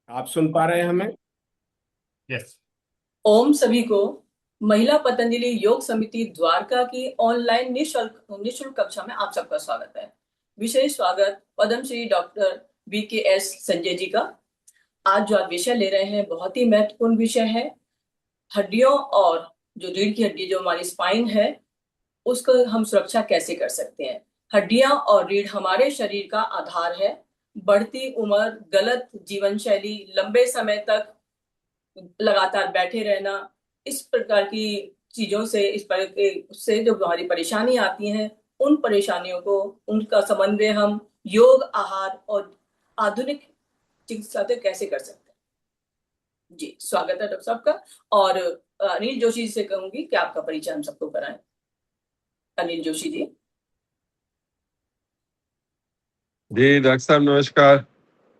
आप सुन पा रहे हैं हमें? यस। ओम सभी को महिला पतंजलि योग समिति द्वारका की ऑनलाइन निशुल्क निशुल्क कक्षा में आप सबका स्वागत है। विशेष स्वागत पद्मश्री डॉक्टर BKS संजय जी का। आज जो आप विषय ले रहे हैं बहुत ही महत्वपूर्ण विषय है। हड्डियों और जो रीढ़ की हड्डी जो हमारी स्पाइन है उसको हम सुरक्षा कैसे कर सकते हैं। हड्डियां और रीढ़ हमारे शरीर का आधार है। बढ़ती उम्र, गलत जीवन शैली, लंबे समय तक लगातार बैठे रहना, इस प्रकार की चीजों से, इस प्रकार के उससे जो हमारी परेशानी आती हैं, उन परेशानियों को, उनका समन्वय हम योग, आहार और आधुनिक चिकित्सा से कैसे कर सकते हैं। जी स्वागत है डॉक्टर साहब का। और अनिल जोशी जी से कहूंगी कि आपका परिचय हम सबको कराएं। अनिल जोशी जी। जी डॉक्टर साहब नमस्कार।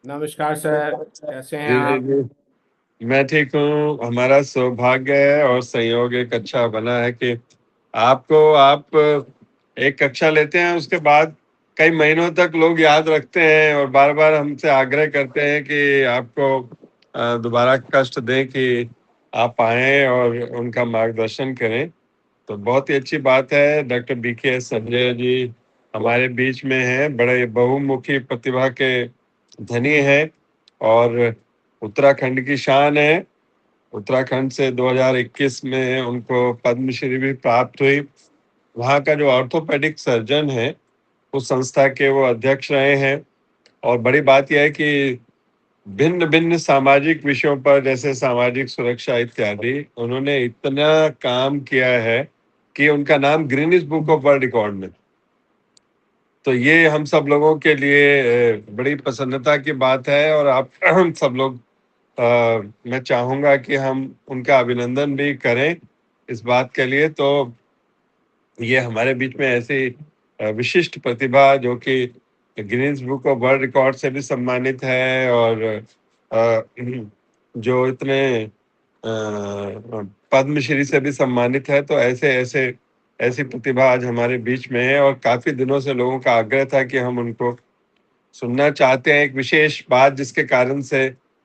नमस्कार सर, कैसे हैं जी जी आप? जी। मैं ठीक हूँ। हमारा सौभाग्य है और संयोग एक अच्छा बना है कि आप एक कक्षा लेते हैं, उसके बाद कई महीनों तक लोग याद रखते हैं और बार बार हमसे आग्रह करते हैं कि आपको दोबारा कष्ट दें कि आप आएं और उनका मार्गदर्शन करें। तो बहुत ही अच्छी बात है। डॉक्टर BKS संजय जी हमारे बीच में हैं, बड़े बहुमुखी प्रतिभा के धनी हैं और उत्तराखंड की शान है। उत्तराखंड से 2021 में उनको पद्मश्री भी प्राप्त हुई। वहाँ का जो ऑर्थोपेडिक सर्जन है, उस संस्था के वो अध्यक्ष रहे हैं। और बड़ी बात यह है कि भिन्न भिन्न सामाजिक विषयों पर, जैसे सामाजिक सुरक्षा इत्यादि, उन्होंने इतना काम किया है कि उनका नाम Guinness book of world record में। तो ये हम सब लोगों के लिए बड़ी प्रसन्नता की बात है। और आप हम सब लोग, मैं चाहूंगा कि हम उनका अभिनंदन भी करें इस बात के लिए। तो ये हमारे बीच में ऐसी विशिष्ट प्रतिभा जो कि Guinness book of world record से भी सम्मानित है, और जो इतने पद्मश्री से भी सम्मानित है, तो ऐसे ऐसे ऐसी प्रतिभा आज हमारे बीच में है। और काफी दिनों से लोगों का आग्रह था कि हम उनको सुनना चाहते हैं। एक विशेष बात जिसके कारण से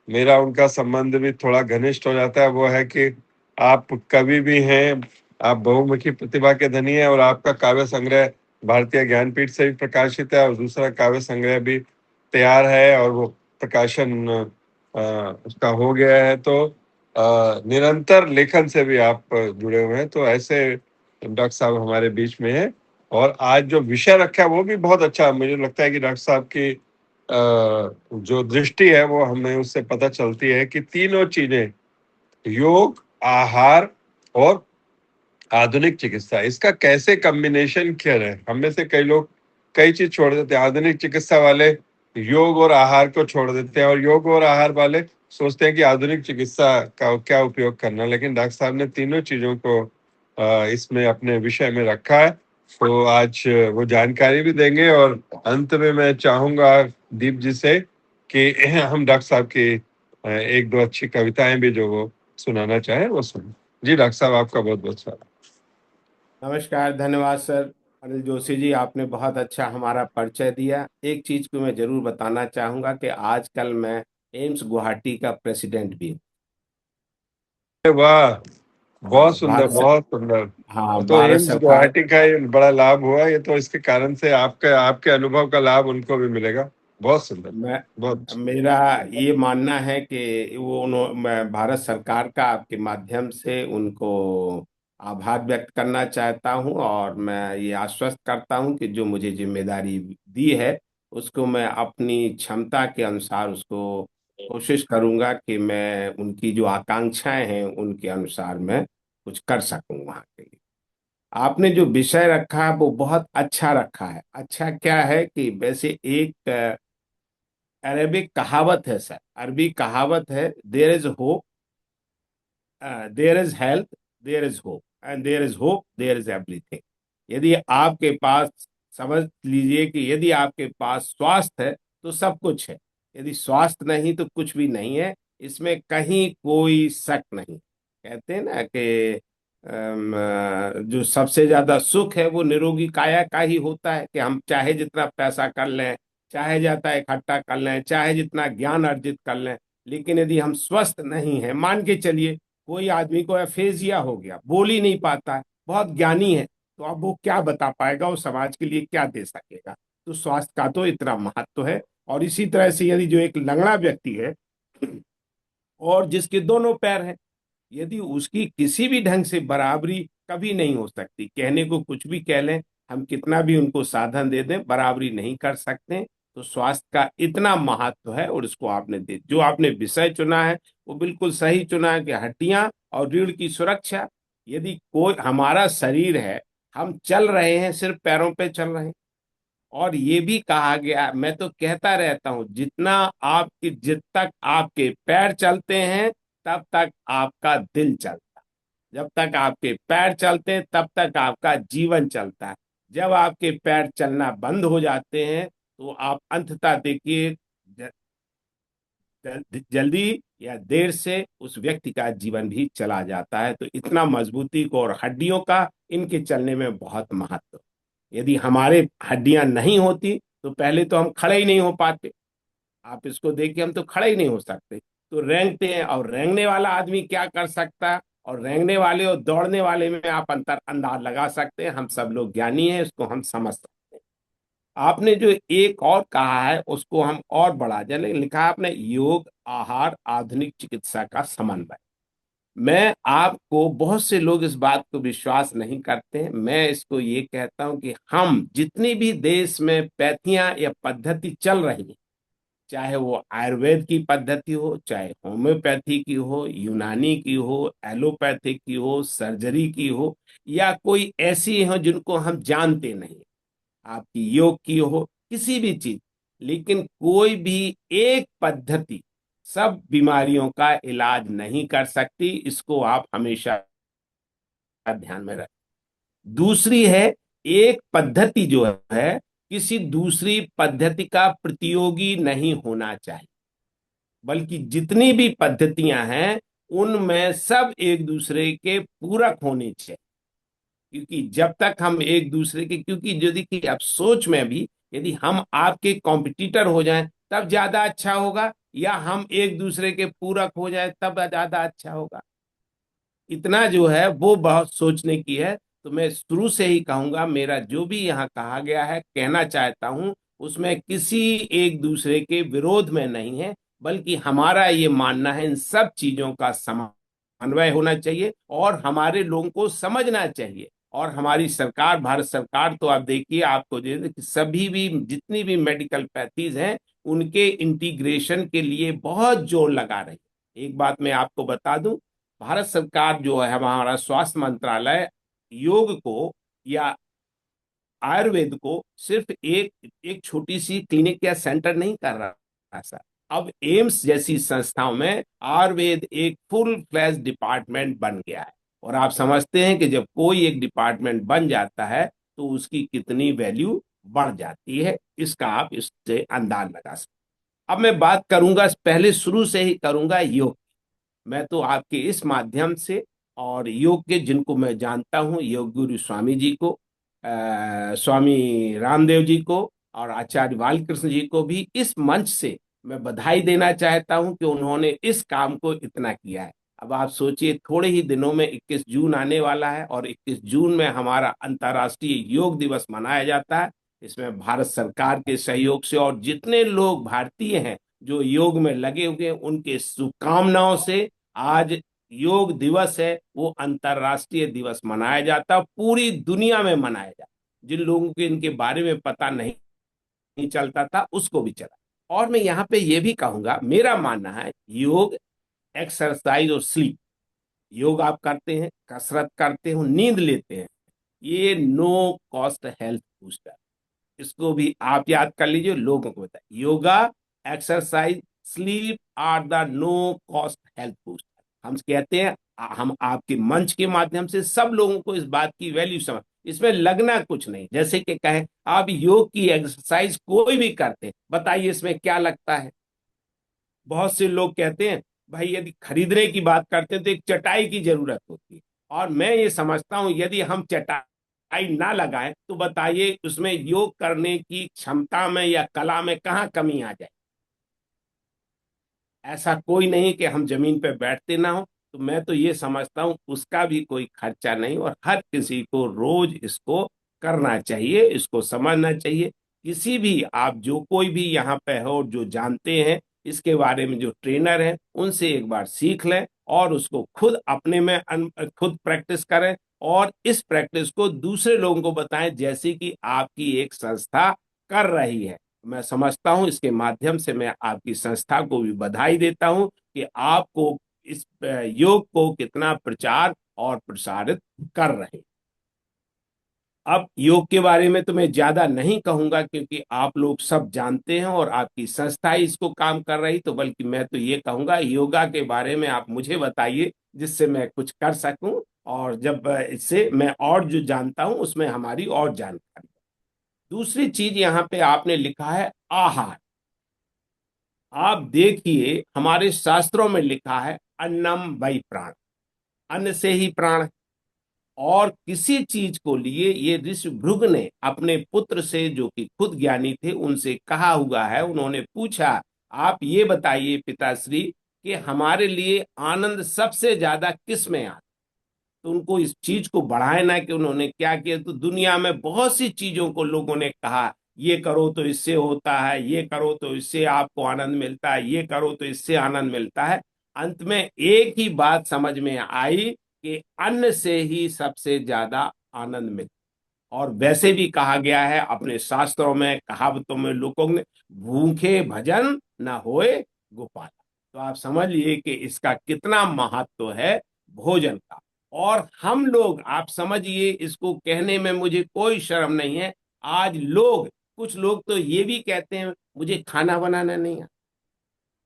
मेरा उनका संबंध भी थोड़ा घनिष्ठ हो जाता है, वो है कि आप कवि भी हैं, आप बहुमुखी प्रतिभा के धनी हैं, और आपका काव्य संग्रह भारतीय ज्ञानपीठ से भी प्रकाशित है, और दूसरा काव्य संग्रह भी तैयार है और वो प्रकाशन उसका हो गया है। तो निरंतर लेखन से भी आप जुड़े हुए हैं। तो ऐसे डॉक्टर साहब हमारे बीच में हैं। और आज जो विषय रखा है वो भी बहुत अच्छा है। मुझे लगता है कि डॉक्टर साहब की जो दृष्टि है वो हमें उससे पता चलती है कि तीनों चीजें, योग, आहार और आधुनिक चिकित्सा, इसका कैसे कॉम्बिनेशन किया जाए। हम में से कई लोग कई चीज छोड़ देते हैं। आधुनिक चिकित्सा वाले योग और आहार को छोड़ देते हैं, और योग और आहार वाले सोचते हैं कि आधुनिक चिकित्सा का क्या उपयोग करना। लेकिन डॉक्टर साहब ने तीनों चीजों को इसमें अपने विषय में रखा है। तो आज वो जानकारी भी देंगे। और अंत में मैं चाहूंगा दीप जी से कि हम डॉक्टर साहब की एक दो अच्छी कविताएं भी जो वो सुनाना चाहे वो सुन। जी डॉक्टर साहब, आपका बहुत बहुत स्वागत। नमस्कार, धन्यवाद सर। अनिल जोशी जी, आपने बहुत अच्छा हमारा परिचय दिया। एक चीज को मैं जरूर बताना चाहूंगा कि आजकल मैं एम्स गुवाहाटी का प्रेसिडेंट भी हूँ। वाह, हाँ बहुत सुंदर, भारत बहुत सुंदर। हाँ, तो भारत एम्स सरकार। गुवाहाटी का ये बड़ा लाभ हुआ, ये तो इसके कारण से आपके आपके अनुभव का लाभ उनको भी मिलेगा। बहुत सुंदर, मैं बहुत। मेरा ये मानना है कि मैं भारत सरकार का आपके माध्यम से उनको आभार व्यक्त करना चाहता हूं, और मैं ये आश्वस्त करता हूं कि जो मुझे जिम्मेदारी दी है उसको मैं अपनी क्षमता के अनुसार उसको कोशिश करूंगा कि मैं उनकी जो आकांक्षाएं हैं उनके अनुसार मैं कुछ कर सकूं वहां के लिए। आपने जो विषय रखा है वो बहुत अच्छा रखा है। अच्छा क्या है कि वैसे एक अरेबिक कहावत है सर, अरबी कहावत है, there is hope, there is health, there is hope, and there is hope, there is everything. यदि आपके पास, समझ लीजिए कि यदि आपके पास स्वास्थ्य है तो सब कुछ है, यदि स्वास्थ्य नहीं तो कुछ भी नहीं है। इसमें कहीं कोई शक नहीं। कहते हैं ना कि जो सबसे ज्यादा सुख है वो निरोगी काया का ही होता है, कि हम चाहे जितना पैसा कर लें, चाहे जाता इकट्ठा कर लें, चाहे जितना ज्ञान अर्जित कर लें, लेकिन यदि हम स्वस्थ नहीं हैं, मान के चलिए कोई आदमी को एफेजिया हो गया, बोल ही नहीं पाता है, बहुत ज्ञानी है, तो अब वो क्या बता पाएगा, वो समाज के लिए क्या दे सकेगा। तो स्वास्थ्य का तो इतना महत्व है। और इसी तरह से यदि जो एक लंगड़ा व्यक्ति है और जिसके दोनों पैर हैं, यदि उसकी किसी भी ढंग से बराबरी कभी नहीं हो सकती, कहने को कुछ भी कह लें, हम कितना भी उनको साधन दे दें, बराबरी नहीं कर सकते। तो स्वास्थ्य का इतना महत्व है, और इसको आपने दे जो आपने विषय चुना है वो बिल्कुल सही चुना है कि हड्डियां और रीढ़ की सुरक्षा। यदि कोई हमारा शरीर है, हम चल रहे हैं, सिर्फ पैरों पे चल रहे हैं। और ये भी कहा गया, मैं तो कहता रहता हूं, जित तक आपके पैर चलते हैं तब तक आपका दिल चलता है। जब तक आपके पैर चलते हैं तब तक आपका जीवन चलता है। जब आपके पैर चलना बंद हो जाते हैं तो आप अंततः देखिए, ज- जल्दी या देर से उस व्यक्ति का जीवन भी चला जाता है। तो इतना मजबूती को और हड्डियों का इनके चलने में बहुत महत्व। यदि हमारे हड्डियां नहीं होती तो पहले तो हम खड़े ही नहीं हो पाते। आप इसको देखिए, हम तो खड़े ही नहीं हो सकते। तो रेंगते हैं, और रेंगने वाला आदमी क्या कर सकता है, और रेंगने वाले और दौड़ने वाले में आप अंतर अंदाज लगा सकते हैं। हम सब लोग ज्ञानी हैं, इसको हम समझ सकते हैं। आपने जो एक और कहा है उसको हम और बढ़ा दें, लिखा है आपने, योग आहार आधुनिक चिकित्सा का समन्वय। मैं आपको, बहुत से लोग इस बात को विश्वास नहीं करते हैं, मैं इसको ये कहता हूं कि हम जितनी भी देश में पैथियां या पद्धति चल रही हैं, चाहे वो आयुर्वेद की पद्धति हो, चाहे होम्योपैथी की हो, यूनानी की हो, एलोपैथिक की हो, सर्जरी की हो, या कोई ऐसी हो जिनको हम जानते नहीं, आपकी योग की हो, किसी भी चीज, लेकिन कोई भी एक पद्धति सब बीमारियों का इलाज नहीं कर सकती। इसको आप हमेशा ध्यान में रखें। दूसरी है, एक पद्धति जो है किसी दूसरी पद्धति का प्रतियोगी नहीं होना चाहिए, बल्कि जितनी भी पद्धतियां हैं उनमें सब एक दूसरे के पूरक होने चाहिए। क्योंकि जब तक हम एक दूसरे के, क्योंकि जो देखिए अब सोच में भी, यदि हम आपके कॉम्पिटिटर हो जाएं तब ज्यादा अच्छा होगा, या हम एक दूसरे के पूरक हो जाए तब ज्यादा अच्छा होगा। इतना जो है वो बहुत सोचने की है। तो मैं शुरू से ही कहूंगा, मेरा जो भी यहाँ कहा गया है, कहना चाहता हूं, उसमें किसी एक दूसरे के विरोध में नहीं है, बल्कि हमारा ये मानना है इन सब चीजों का समन्वय होना चाहिए और हमारे लोगों को समझना चाहिए। और हमारी सरकार, भारत सरकार, तो आप देखिए, आपको कि सभी भी जितनी भी मेडिकल पैथीज हैं उनके इंटीग्रेशन के लिए बहुत जोर लगा रही है। एक बात मैं आपको बता दूं, भारत सरकार जो है, हमारा स्वास्थ्य मंत्रालय योग को या आयुर्वेद को सिर्फ एक एक छोटी सी क्लिनिक या सेंटर नहीं कर रहा है सर। अब एम्स जैसी संस्थाओं में आयुर्वेद एक फुल फ्लैश डिपार्टमेंट बन गया है। और आप समझते हैं कि जब कोई एक डिपार्टमेंट बन जाता है तो उसकी कितनी वैल्यू बढ़ जाती है, इसका आप इससे अंदाज लगा सकते हैं। अब मैं बात करूंगा, पहले शुरू से ही करूंगा योग। मैं तो आपके इस माध्यम से, और योग के जिनको मैं जानता हूँ, योग गुरु स्वामी जी को, स्वामी रामदेव जी को, और आचार्य बालकृष्ण जी को भी इस मंच से मैं बधाई देना चाहता हूं कि उन्होंने इस काम को इतना किया है। अब आप सोचिए, थोड़े ही दिनों में 21 जून आने वाला है, और 21 जून में हमारा अंतर्राष्ट्रीय योग दिवस मनाया जाता है। इसमें भारत सरकार के सहयोग से और जितने लोग भारतीय हैं जो योग में लगे हुए हैं, उनके शुभकामनाओं से आज योग दिवस है वो अंतर्राष्ट्रीय दिवस मनाया जाता है, पूरी दुनिया में मनाया जाता है। जिन लोगों को इनके बारे में पता नहीं चलता था उसको भी चला। और मैं यहाँ पे ये भी कहूंगा, मेरा मानना है योग, एक्सरसाइज और स्लीप, योग आप करते हैं, कसरत करते हो, नींद लेते हैं, ये नो कॉस्ट हेल्थ बूस्टर। इसको भी आप याद कर लीजिए, लोगों को बताए, yoga, exercise, sleep are the no cost health booster. हम कहते हैं, हम आपके मंच के माध्यम से सब लोगों को इस बात की वैल्यू समझ, इसमें लगना कुछ नहीं। जैसे कि कहें आप योग की एक्सरसाइज कोई भी करते हैं, बताइए इसमें क्या लगता है। बहुत से लोग कहते हैं भाई, यदि खरीदने की बात करते हैं तो एक चटाई की जरूरत होती है। और मैं ये समझता हूं, यदि हम चटाई ना लगाएं तो बताइए उसमें योग करने की क्षमता में या कला में कहाँ कमी आ जाए। ऐसा कोई नहीं कि हम जमीन पे बैठते ना हो। तो मैं तो ये समझता हूँ उसका भी कोई खर्चा नहीं, और हर किसी को रोज इसको करना चाहिए, इसको समझना चाहिए। किसी भी आप जो कोई भी यहाँ पे हो जो जानते हैं इसके बारे में, जो ट्रेनर है उनसे एक बार सीख लें और उसको खुद अपने में खुद प्रैक्टिस करें, और इस प्रैक्टिस को दूसरे लोगों को बताएं, जैसे कि आपकी एक संस्था कर रही है। मैं समझता हूं इसके माध्यम से मैं आपकी संस्था को भी बधाई देता हूं कि आपको इस योग को कितना प्रचार और प्रसारित कर रहे हैं। अब योग के बारे में तो मैं ज्यादा नहीं कहूंगा, क्योंकि आप लोग सब जानते हैं और आपकी संस्था ही इसको काम कर रही, तो बल्कि मैं तो ये कहूंगा योगा के बारे में आप मुझे बताइए, जिससे मैं कुछ कर सकूं, और जब इससे मैं और जो जानता हूं उसमें हमारी और जानकारी। दूसरी चीज यहाँ पे आपने लिखा है आहार। आप देखिए हमारे शास्त्रों में लिखा है अन्नम वै प्राण, अन्न से ही प्राण है। और किसी चीज को लिए ये ऋषि भृगु ने अपने पुत्र से, जो कि खुद ज्ञानी थे, उनसे कहा हुआ है। उन्होंने पूछा, आप ये बताइए पिताश्री कि हमारे लिए आनंद सबसे ज्यादा किस में आता। तो उनको इस चीज को बढ़ाए ना कि उन्होंने क्या किया, तो दुनिया में बहुत सी चीजों को लोगों ने कहा, ये करो तो इससे होता है, ये करो तो इससे आपको आनंद मिलता है, ये करो तो इससे आनंद मिलता है। अंत में एक ही बात समझ में आई कि अन्न से ही सबसे ज्यादा आनंद मिलता। और वैसे भी कहा गया है अपने शास्त्रों में, कहावतों में, लोगों ने, भूखे भजन न होए गोपाल। तो आप समझ लिए कि इसका कितना महत्व है भोजन का। और हम लोग, आप समझिए, इसको कहने में मुझे कोई शर्म नहीं है। आज लोग, कुछ लोग तो ये भी कहते हैं मुझे खाना बनाना नहीं आता।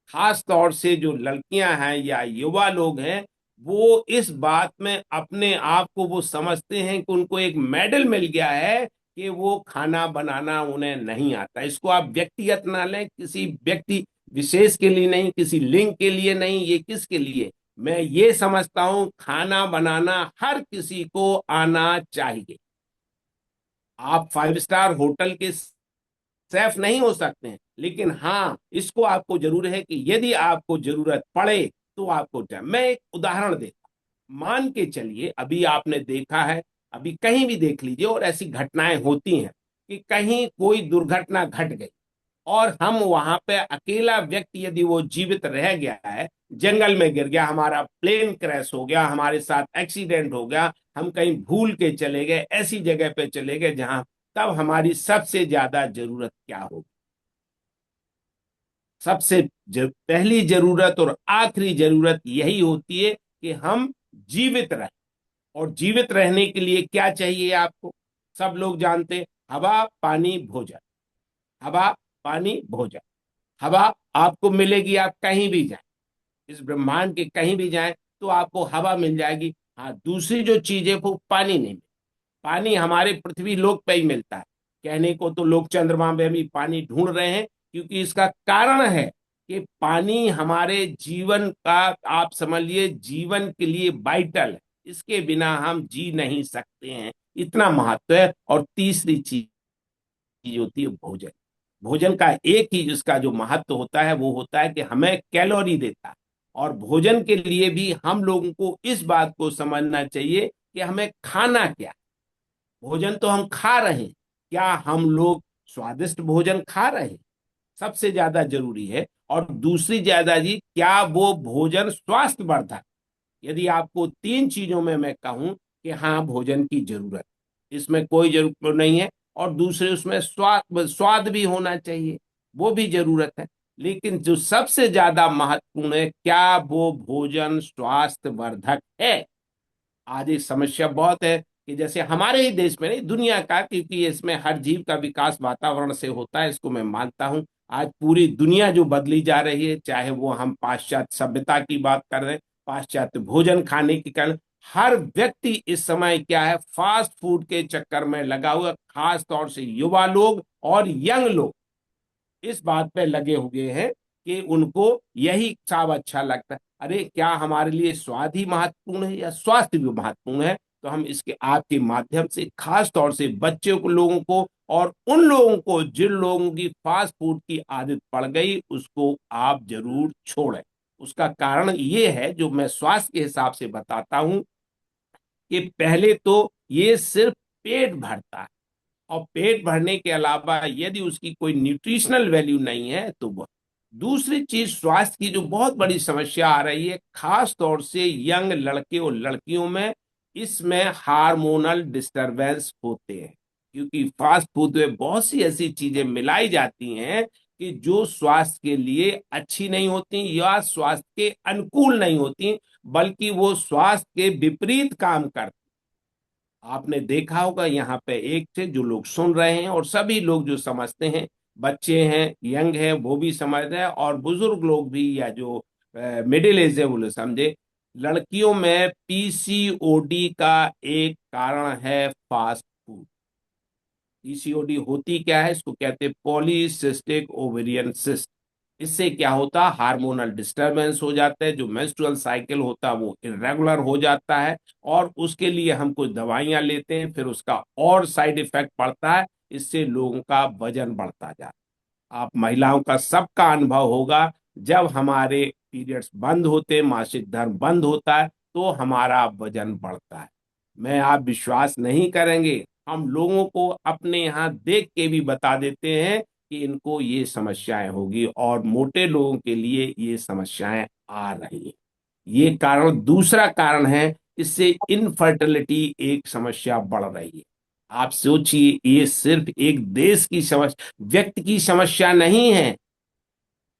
खास तौर से जो लड़कियां हैं या युवा लोग हैं, वो इस बात में अपने आप को वो समझते हैं कि उनको एक मेडल मिल गया है कि वो खाना बनाना उन्हें नहीं आता। इसको आप व्यक्तिगत ना लें, किसी व्यक्ति विशेष के लिए नहीं, किसी लिंग के लिए नहीं, ये किसके लिए। मैं ये समझता हूं खाना बनाना हर किसी को आना चाहिए। आप 5 स्टार होटल के सेफ नहीं हो सकते हैं, लेकिन हाँ इसको आपको जरूर है कि यदि आपको जरूरत पड़े तो आपको मैं एक उदाहरण देता। मान के चलिए अभी आपने देखा है, अभी कहीं भी देख लीजिए, और ऐसी घटनाएं होती हैं कि कहीं कोई दुर्घटना घट गई और हम वहां पे अकेला व्यक्ति, यदि वो जीवित रह गया है, जंगल में गिर गया, हमारा प्लेन क्रैश हो गया, हमारे साथ एक्सीडेंट हो गया, हम कहीं भूल के चले गए, ऐसी जगह पे चले गए जहां, तब हमारी सबसे ज्यादा जरूरत क्या होगी। सबसे पहली जरूरत और आखिरी जरूरत यही होती है कि हम जीवित रहें। और जीवित रहने के लिए क्या चाहिए आपको, सब लोग जानते हैं, हवा पानी भोजन। हवा पानी भोजन। हवा आपको मिलेगी, आप कहीं भी जाएं, इस ब्रह्मांड के कहीं भी जाएं तो आपको हवा मिल जाएगी। हाँ, दूसरी जो चीज है वो पानी नहीं। पानी हमारे पृथ्वी लोक पे ही मिलता है। कहने को तो लोग चंद्रमा में भी पानी ढूंढ रहे हैं, क्योंकि इसका कारण है कि पानी हमारे जीवन का, आप समझ लिए, जीवन के लिए वाइटल है। इसके बिना हम जी नहीं सकते हैं, इतना महत्व है। और तीसरी चीज होती है भोजन। भोजन का एक ही इसका जो महत्व होता है वो होता है कि हमें कैलोरी देता है। और भोजन के लिए भी हम लोगों को इस बात को समझना चाहिए कि हमें खाना क्या। भोजन तो हम खा रहे हैं, क्या हम लोग स्वादिष्ट भोजन खा रहे हैं, सबसे ज्यादा जरूरी है। और दूसरी ज्यादा जी, क्या वो भोजन स्वास्थ्यवर्धक। यदि आपको तीन चीजों में मैं कहूं कि हाँ भोजन की जरूरत, इसमें कोई जरूरत नहीं है। और दूसरे उसमें स्वाद स्वाद भी होना चाहिए, वो भी जरूरत है। लेकिन जो सबसे ज्यादा महत्वपूर्ण है, क्या वो भोजन स्वास्थ्यवर्धक है। आज एक समस्या बहुत है कि जैसे हमारे ही देश में नहीं, दुनिया का, क्योंकि इसमें हर जीव का विकास वातावरण से होता है, इसको मैं मानता हूं। आज पूरी दुनिया जो बदली जा रही है, चाहे वो हम पाश्चात्य सभ्यता की बात कर रहे हैं, पाश्चात्य भोजन खाने की कर, हर व्यक्ति इस समय क्या है, फास्ट फूड के चक्कर में लगा हुआ। खास तौर से युवा लोग और यंग लोग इस बात पे लगे हुए हैं कि उनको यही सब अच्छा लगता है। अरे क्या हमारे लिए स्वाद ही महत्वपूर्ण है या स्वास्थ्य भी महत्वपूर्ण है। तो हम इसके आपके माध्यम से खास तौर से बच्चे को लोगों को और उन लोगों को जिन लोगों की फास्ट फूड की आदत पड़ गई उसको आप जरूर छोड़ें। उसका कारण ये है जो मैं स्वास्थ्य के हिसाब से बताता हूं कि पहले तो ये सिर्फ पेट भरता है, और पेट भरने के अलावा यदि उसकी कोई न्यूट्रिशनल वैल्यू नहीं है तो वो। दूसरी चीज स्वास्थ्य की जो बहुत बड़ी समस्या आ रही है खास तौर से यंग लड़के और लड़कियों में, इसमें हार्मोनल डिस्टरबेंस होते हैं, क्योंकि फास्ट फूड में बहुत सी ऐसी चीजें मिलाई जाती हैं कि जो स्वास्थ्य के लिए अच्छी नहीं होती या स्वास्थ्य के अनुकूल नहीं होती, बल्कि वो स्वास्थ्य के विपरीत काम करती। आपने देखा होगा यहाँ पे एक से जो लोग सुन रहे हैं और सभी लोग जो समझते हैं, बच्चे हैं, यंग है, वो भी समझ रहे हैं, और बुजुर्ग लोग भी या जो मिडिल एज है वो लोग समझे। लड़कियों में पीसीओडी का एक कारण है फास्ट फूड। पीसीओडी होती क्या है, इसको कहते हैं पॉलीसिस्टिक ओवेरियन सिस्ट। इससे क्या होता है, हार्मोनल डिस्टरबेंस हो जाता है, जो मेंस्ट्रुअल साइकिल होता है वो इरेगुलर हो जाता है, और उसके लिए हम कुछ दवाइयां लेते हैं, फिर उसका और साइड इफेक्ट पड़ता है, इससे लोगों का वजन बढ़ता जाता है। आप महिलाओं का सबका अनुभव होगा, जब हमारे पीरियड्स बंद होते हैं, मासिक धर्म बंद होता है, तो हमारा वजन बढ़ता है। मैं आप विश्वास नहीं करेंगे, हम लोगों को अपने यहाँ देख के भी बता देते हैं कि इनको ये समस्याएं होगी, और मोटे लोगों के लिए ये समस्याएं आ रही हैं। ये कारण, दूसरा कारण है, इससे इनफर्टिलिटी एक समस्या बढ़ रही है। आप सोचिए, ये सिर्फ एक देश की समस्या, व्यक्ति की समस्या नहीं है,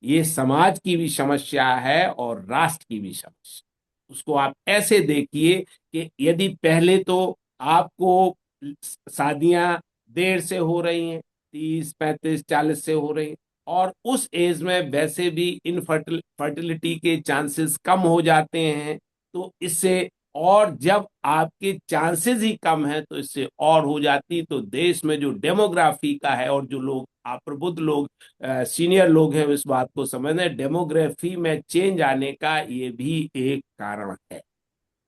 ये समाज की भी समस्या है और राष्ट्र की भी समस्या। उसको आप ऐसे देखिए कि यदि पहले तो आपको शादियां देर से हो रही हैं, 30 35 40 से हो रही हैं, और उस एज में वैसे भी इनफर्टिल फर्टिलिटी के चांसेस कम हो जाते हैं, तो इससे, और जब आपके चांसेस ही कम है तो इससे और हो जाती, तो देश में जो डेमोग्राफी का है, और जो लोग प्रबुद्ध लोग, सीनियर लोग हैं, इस बात को समझने, डेमोग्राफी में चेंज आने का ये भी एक कारण है।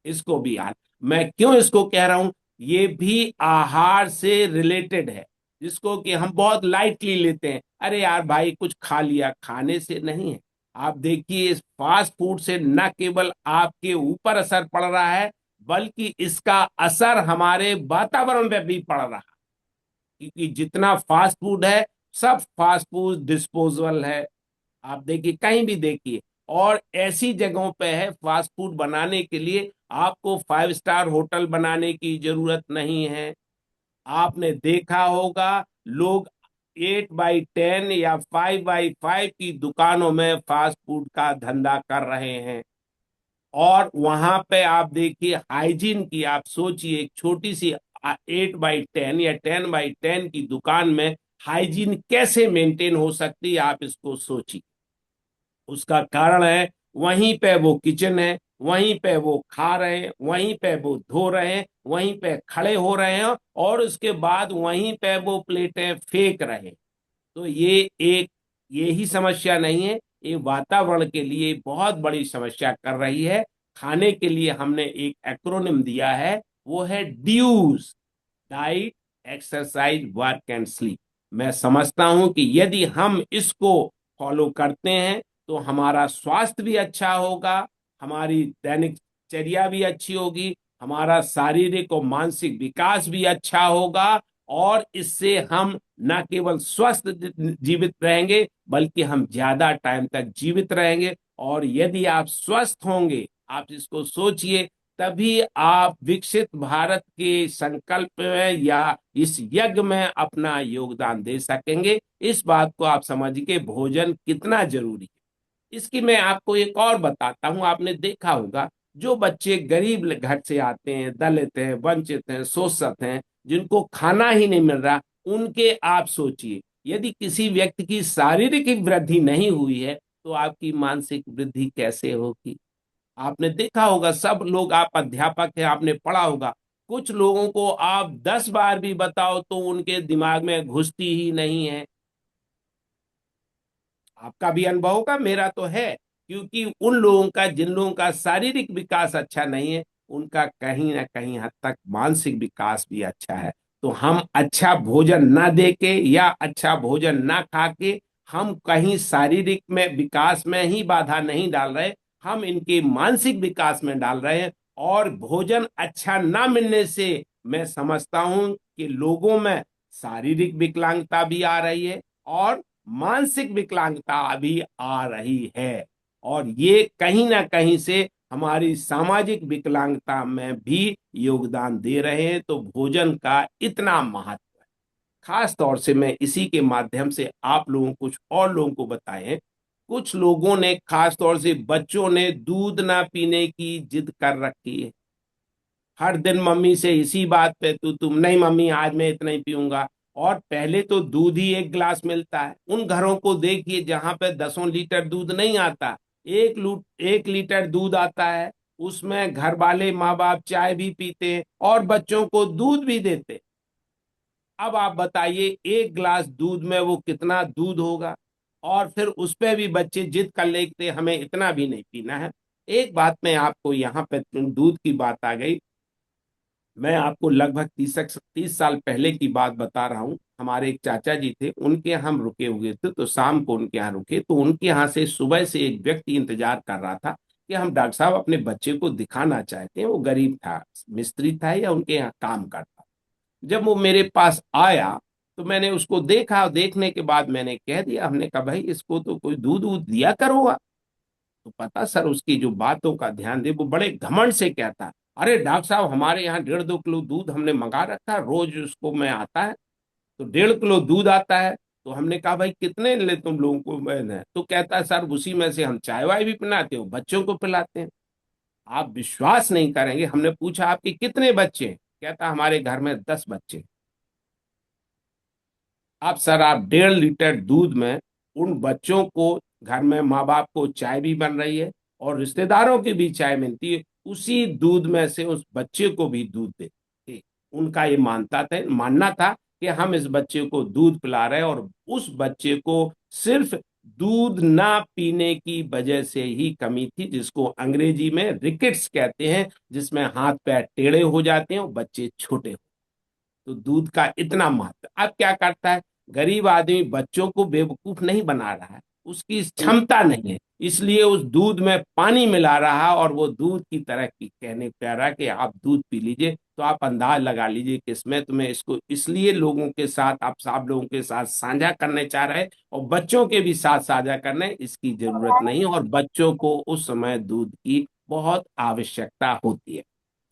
इसको भी यार, मैं क्यों इसको कह रहा हूं, ये भी आहार से रिलेटेड है, जिसको कि हम बहुत लाइटली लेते हैं, अरे यार भाई कुछ खा लिया, खाने से नहीं है। आप देखिए, इस फास्ट फूड से न केवल आपके ऊपर असर पड़ रहा है, बल्कि इसका असर हमारे वातावरण पे भी पड़ रहा है, क्योंकि जितना फास्ट फूड है, सब फास्ट फूड डिस्पोजेबल है। आप देखिए, कहीं भी देखिए, और ऐसी जगहों पे है फास्ट फूड बनाने के लिए, आपको 5 स्टार होटल बनाने की जरूरत नहीं है। आपने देखा होगा, लोग 8x10 या 5x5 की दुकानों में फास्ट फूड का धंधा कर रहे हैं, और वहां पे आप देखिए हाइजीन की, आप सोचिए एक छोटी सी 8x10 या 10x10 की दुकान में हाइजीन कैसे मेंटेन हो सकती है, आप इसको सोचिए। उसका कारण है, वहीं पे वो किचन है, वहीं पे वो खा रहे हैं, वहीं पे वो धो रहे हैं, वहीं पे खड़े हो रहे हैं, और उसके बाद वहीं पे वो प्लेटें फेंक रहे हैं। तो ये ही समस्या नहीं है, ये वातावरण के लिए बहुत बड़ी समस्या कर रही है। खाने के लिए हमने एक एक्रोनिम दिया है, वो है DEWS, diet, exercise, work and sleep. मैं समझता हूं कि यदि हम इसको फॉलो करते हैं तो हमारा स्वास्थ्य भी अच्छा होगा, हमारी दैनिकचर्या भी अच्छी होगी, हमारा शारीरिक और मानसिक विकास भी अच्छा होगा, और इससे हम न केवल स्वस्थ जीवित रहेंगे, बल्कि हम ज्यादा टाइम तक जीवित रहेंगे। और यदि आप स्वस्थ होंगे, आप इसको सोचिए, तभी आप विकसित भारत के संकल्प में या इस यज्ञ में अपना योगदान दे सकेंगे। इस बात को आप समझिए, भोजन कितना जरूरी है। इसकी मैं आपको एक और बताता हूं, आपने देखा होगा, जो बच्चे गरीब घर से आते हैं, दलित हैं, वंचित हैं, शोषित हैं, जिनको खाना ही नहीं मिल रहा, उनके आप सोचिए, यदि किसी व्यक्ति की शारीरिक वृद्धि नहीं हुई है, तो आपकी मानसिक वृद्धि कैसे होगी। आपने देखा होगा, सब लोग, आप अध्यापक हैं, आपने पढ़ा होगा, कुछ लोगों को आप 10 बार भी बताओ तो उनके दिमाग में घुसती ही नहीं है। आपका भी अनुभव होगा, मेरा तो है, क्योंकि उन लोगों का, जिन लोगों का शारीरिक विकास अच्छा नहीं है, उनका कहीं ना कहीं हद तक मानसिक विकास भी अच्छा है। तो हम अच्छा भोजन ना दे के या अच्छा भोजन ना खा के हम कहीं शारीरिक में विकास में ही बाधा नहीं डाल रहे, हम इनके मानसिक विकास में डाल रहे हैं। और भोजन अच्छा ना मिलने से मैं समझता हूं कि लोगों में शारीरिक विकलांगता भी आ रही है और मानसिक विकलांगता भी आ रही है। और ये कहीं ना कहीं से हमारी सामाजिक विकलांगता में भी योगदान दे रहे हैं। तो भोजन का इतना महत्व, खास तौर से मैं इसी के माध्यम से आप लोगों कुछ और लोगों को बताएं। कुछ लोगों ने, खास तौर से बच्चों ने, दूध ना पीने की जिद कर रखी है। हर दिन मम्मी से इसी बात पे, तुम नहीं मम्मी आज मैं इतना ही पीऊंगा। और पहले तो दूध ही एक गिलास मिलता है। उन घरों को देखिए जहां पे 10 लीटर दूध नहीं आता, 1 लीटर दूध आता है। उसमें घर वाले माँ बाप चाय भी पीते हैं और बच्चों को दूध भी देते हैं। अब आप बताइए 1 गिलास दूध में वो कितना दूध होगा। और फिर उस पे भी बच्चे जिद कर लेते हमें इतना भी नहीं पीना है। एक बात मैं आपको, यहाँ पे दूध की बात आ गई, मैं आपको लगभग 30 साल पहले की बात बता रहा हूँ। हमारे एक चाचा जी थे, उनके यहाँ हम रुके हुए थे, तो शाम को उनके यहाँ रुके, तो उनके यहाँ से सुबह से एक व्यक्ति इंतजार कर रहा था कि हम डॉक्टर साहब अपने बच्चे को दिखाना चाहते हैं। वो गरीब था, मिस्त्री था या उनके यहाँ काम करता। जब वो मेरे पास आया तो मैंने उसको देखा, देखने के बाद मैंने कह दिया, हमने कहा भाई इसको तो कोई दूध वूध दिया करो। तो पता सर उसकी जो बातों का ध्यान दे, वो बड़े घमंड से कहता, अरे डॉक्टर साहब हमारे यहाँ 1.5-2 किलो दूध हमने मंगा रखा है, रोज उसको में आता है, तो 1.5 किलो दूध आता है। तो हमने कहा भाई कितने ले तुम लोगों को मैंने, तो कहता है सर उसी में से हम चाय वाय भी पिलाते हो, बच्चों को पिलाते हैं। आप विश्वास नहीं करेंगे, हमने पूछा आपके कितने बच्चे हैं? कहता हमारे घर में 10 बच्चे। अब सर आप 1.5 लीटर दूध में उन बच्चों को, घर में माँ बाप को चाय भी बन रही है और रिश्तेदारों की भी चाय मिलती है, उसी दूध में से उस बच्चे को भी दूध देते। उनका ये मानना था कि हम इस बच्चे को दूध पिला रहे हैं। और उस बच्चे को सिर्फ दूध ना पीने की वजह से ही कमी थी, जिसको अंग्रेजी में रिकेट्स कहते हैं, जिसमें हाथ पैर टेढ़े हो जाते हैं और बच्चे छोटे। तो दूध का इतना महत्व, अब क्या करता है, गरीब आदमी बच्चों को बेवकूफ नहीं बना रहा है, उसकी क्षमता नहीं है, इसलिए उस दूध में पानी मिला रहा और वो दूध की तरह की कहने कह रहा कि आप दूध पी लीजिए। तो आप अंदाज लगा लीजिए कि इसमें तुम्हें इसको इसलिए लोगों के साथ, आप सब लोगों के साथ साझा करने चाह रहे हैं और बच्चों के भी साथ साझा करने, इसकी जरूरत नहीं है। और बच्चों को उस समय दूध की बहुत आवश्यकता होती है।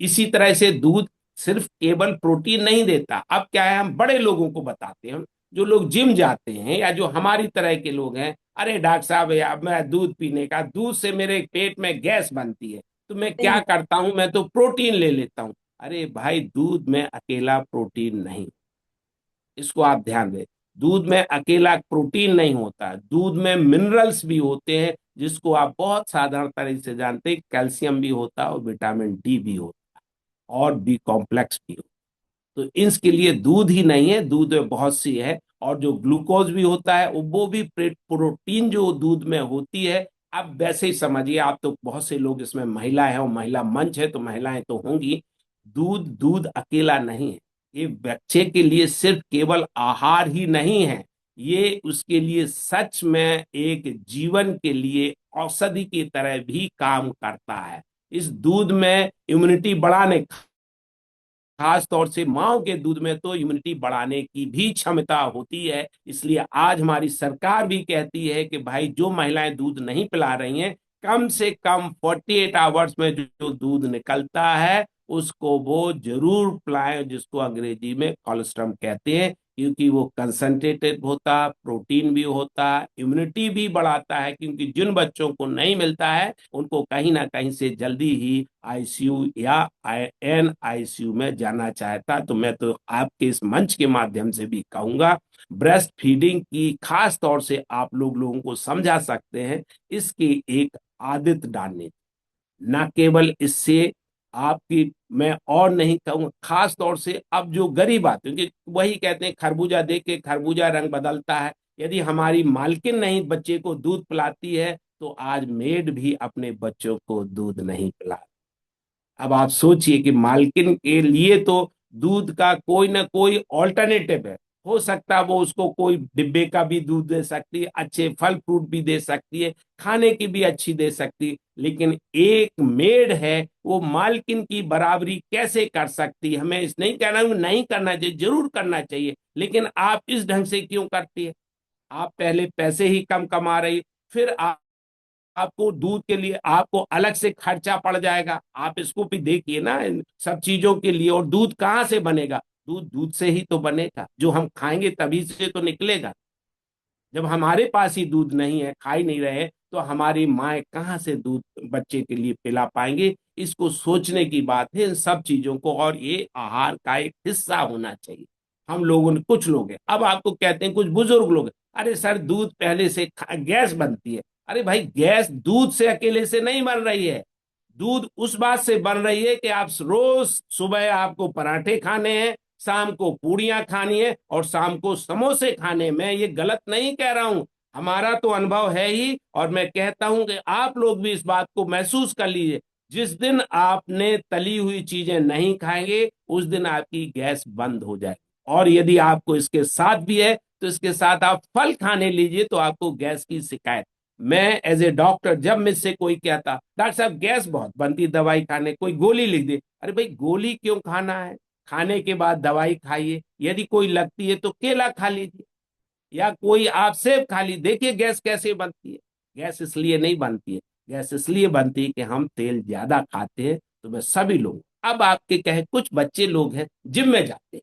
इसी तरह से दूध सिर्फ केवल प्रोटीन नहीं देता। अब क्या है, हम बड़े लोगों को बताते हैं, जो लोग जिम जाते हैं या जो हमारी तरह के लोग हैं, अरे डॉक्टर साहब यार मैं दूध पीने का, दूध से मेरे पेट में गैस बनती है, तो मैं क्या करता हूं, मैं तो प्रोटीन ले लेता हूं। अरे भाई दूध में अकेला प्रोटीन नहीं, इसको आप ध्यान दें। दूध में अकेला प्रोटीन नहीं होता, दूध में मिनरल्स भी होते हैं, जिसको आप बहुत साधारण तरीके से जानते हैं, कैल्शियम भी होता है और विटामिन डी भी होता है और बी कॉम्प्लेक्स भी होता है। तो इसके लिए दूध ही नहीं है, दूध में बहुत सी है। और जो ग्लूकोज भी होता है वो भी प्रोटीन जो दूध में होती है। अब वैसे ही समझिए, आप तो बहुत से लोग इसमें महिला है और महिला मंच है तो महिलाएं तो होंगी। दूध दूध अकेला नहीं है, ये बच्चे के लिए सिर्फ केवल आहार ही नहीं है, ये उसके लिए सच में एक जीवन के लिए औषधि की तरह भी काम करता है। इस दूध में इम्यूनिटी बढ़ाने, खास तौर से माओ के दूध में तो इम्यूनिटी बढ़ाने की भी क्षमता होती है। इसलिए आज हमारी सरकार भी कहती है कि भाई जो महिलाएं दूध नहीं पिला रही हैं, कम से कम 48 आवर्स में जो दूध निकलता है उसको वो जरूर पिलाएं, जिसको अंग्रेजी में कोलेस्ट्रम कहते हैं, क्योंकि वो कंसंट्रेटेड होता, प्रोटीन भी होता, इम्यूनिटी भी बढ़ाता है। क्योंकि जिन बच्चों को नहीं मिलता है उनको कहीं ना कहीं से जल्दी ही आईसीयू या एन आईसीयू में जाना चाहता। तो मैं तो आपके इस मंच के माध्यम से भी कहूंगा, ब्रेस्ट फीडिंग की खास तौर से आप लोगों को समझा सकते हैं, इसकी एक आदत डालने, ना केवल इससे आपकी, मैं और नहीं कहूंगा, खास तौर से अब जो गरीब आते हैं, क्योंकि वही कहते हैं खरबूजा देख के खरबूजा रंग बदलता है। यदि हमारी मालकिन नहीं बच्चे को दूध पिलाती है तो आज मेड भी अपने बच्चों को दूध नहीं पिला। अब आप सोचिए कि मालकिन के लिए तो दूध का कोई ना कोई ऑल्टरनेटिव है। हो सकता है वो उसको कोई डिब्बे का भी दूध दे सकती है, अच्छे फल फ्रूट भी दे सकती है, खाने की भी अच्छी दे सकती है, लेकिन एक मेड है वो मालकिन की बराबरी कैसे कर सकती है? हमें इस नहीं कहना नहीं करना चाहिए, जरूर करना चाहिए, लेकिन आप इस ढंग से क्यों करती है? आप पहले पैसे ही कम कमा रही, फिर आपको दूध के लिए आपको अलग से खर्चा पड़ जाएगा। आप इसको भी देखिए ना, इन सब चीजों के लिए। और दूध कहाँ से बनेगा? दूध दूध से ही तो बनेगा, जो हम खाएंगे तभी से तो निकलेगा। जब हमारे पास ही दूध नहीं है, खा ही नहीं रहे, तो हमारी माए कहाँ से दूध बच्चे के लिए पिला पाएंगे? इसको सोचने की बात है इन सब चीजों को, और ये आहार का एक हिस्सा होना चाहिए। हम लोगों ने, कुछ लोग हैं, अब आपको कहते हैं कुछ बुजुर्ग लोग हैं, अरे सर दूध पहले से गैस बनती है। अरे भाई, गैस दूध से अकेले से नहीं बन रही है। दूध उस बात से बन रही है कि आप रोज सुबह आपको पराठे खाने हैं, शाम को पूड़ियां खानी है, और शाम को समोसे खाने। मैं ये गलत नहीं कह रहा हूं, हमारा तो अनुभव है ही, और मैं कहता हूं कि आप लोग भी इस बात को महसूस कर लीजिए। जिस दिन आपने तली हुई चीजें नहीं खाएंगे, उस दिन आपकी गैस बंद हो जाए। और यदि आपको इसके साथ भी है, तो इसके साथ आप फल खाने लीजिए, तो आपको गैस की शिकायत। मैं एज ए डॉक्टर, जब मुझसे कोई कहता डॉक्टर साहब गैस बहुत बनती, दवाई खाने, कोई गोली लिख दे, अरे भाई गोली क्यों खाना है? खाने के बाद दवाई खाइए। यदि कोई लगती है तो केला खा लीजिए, या कोई आप सेब खा लीजिए, देखिए गैस कैसे बनती है। गैस इसलिए नहीं बनती है, गैस इसलिए बनती है कि हम तेल ज्यादा खाते हैं। तो मैं सभी लोग, अब आपके कहे कुछ बच्चे लोग हैं जिम में जाते हैं,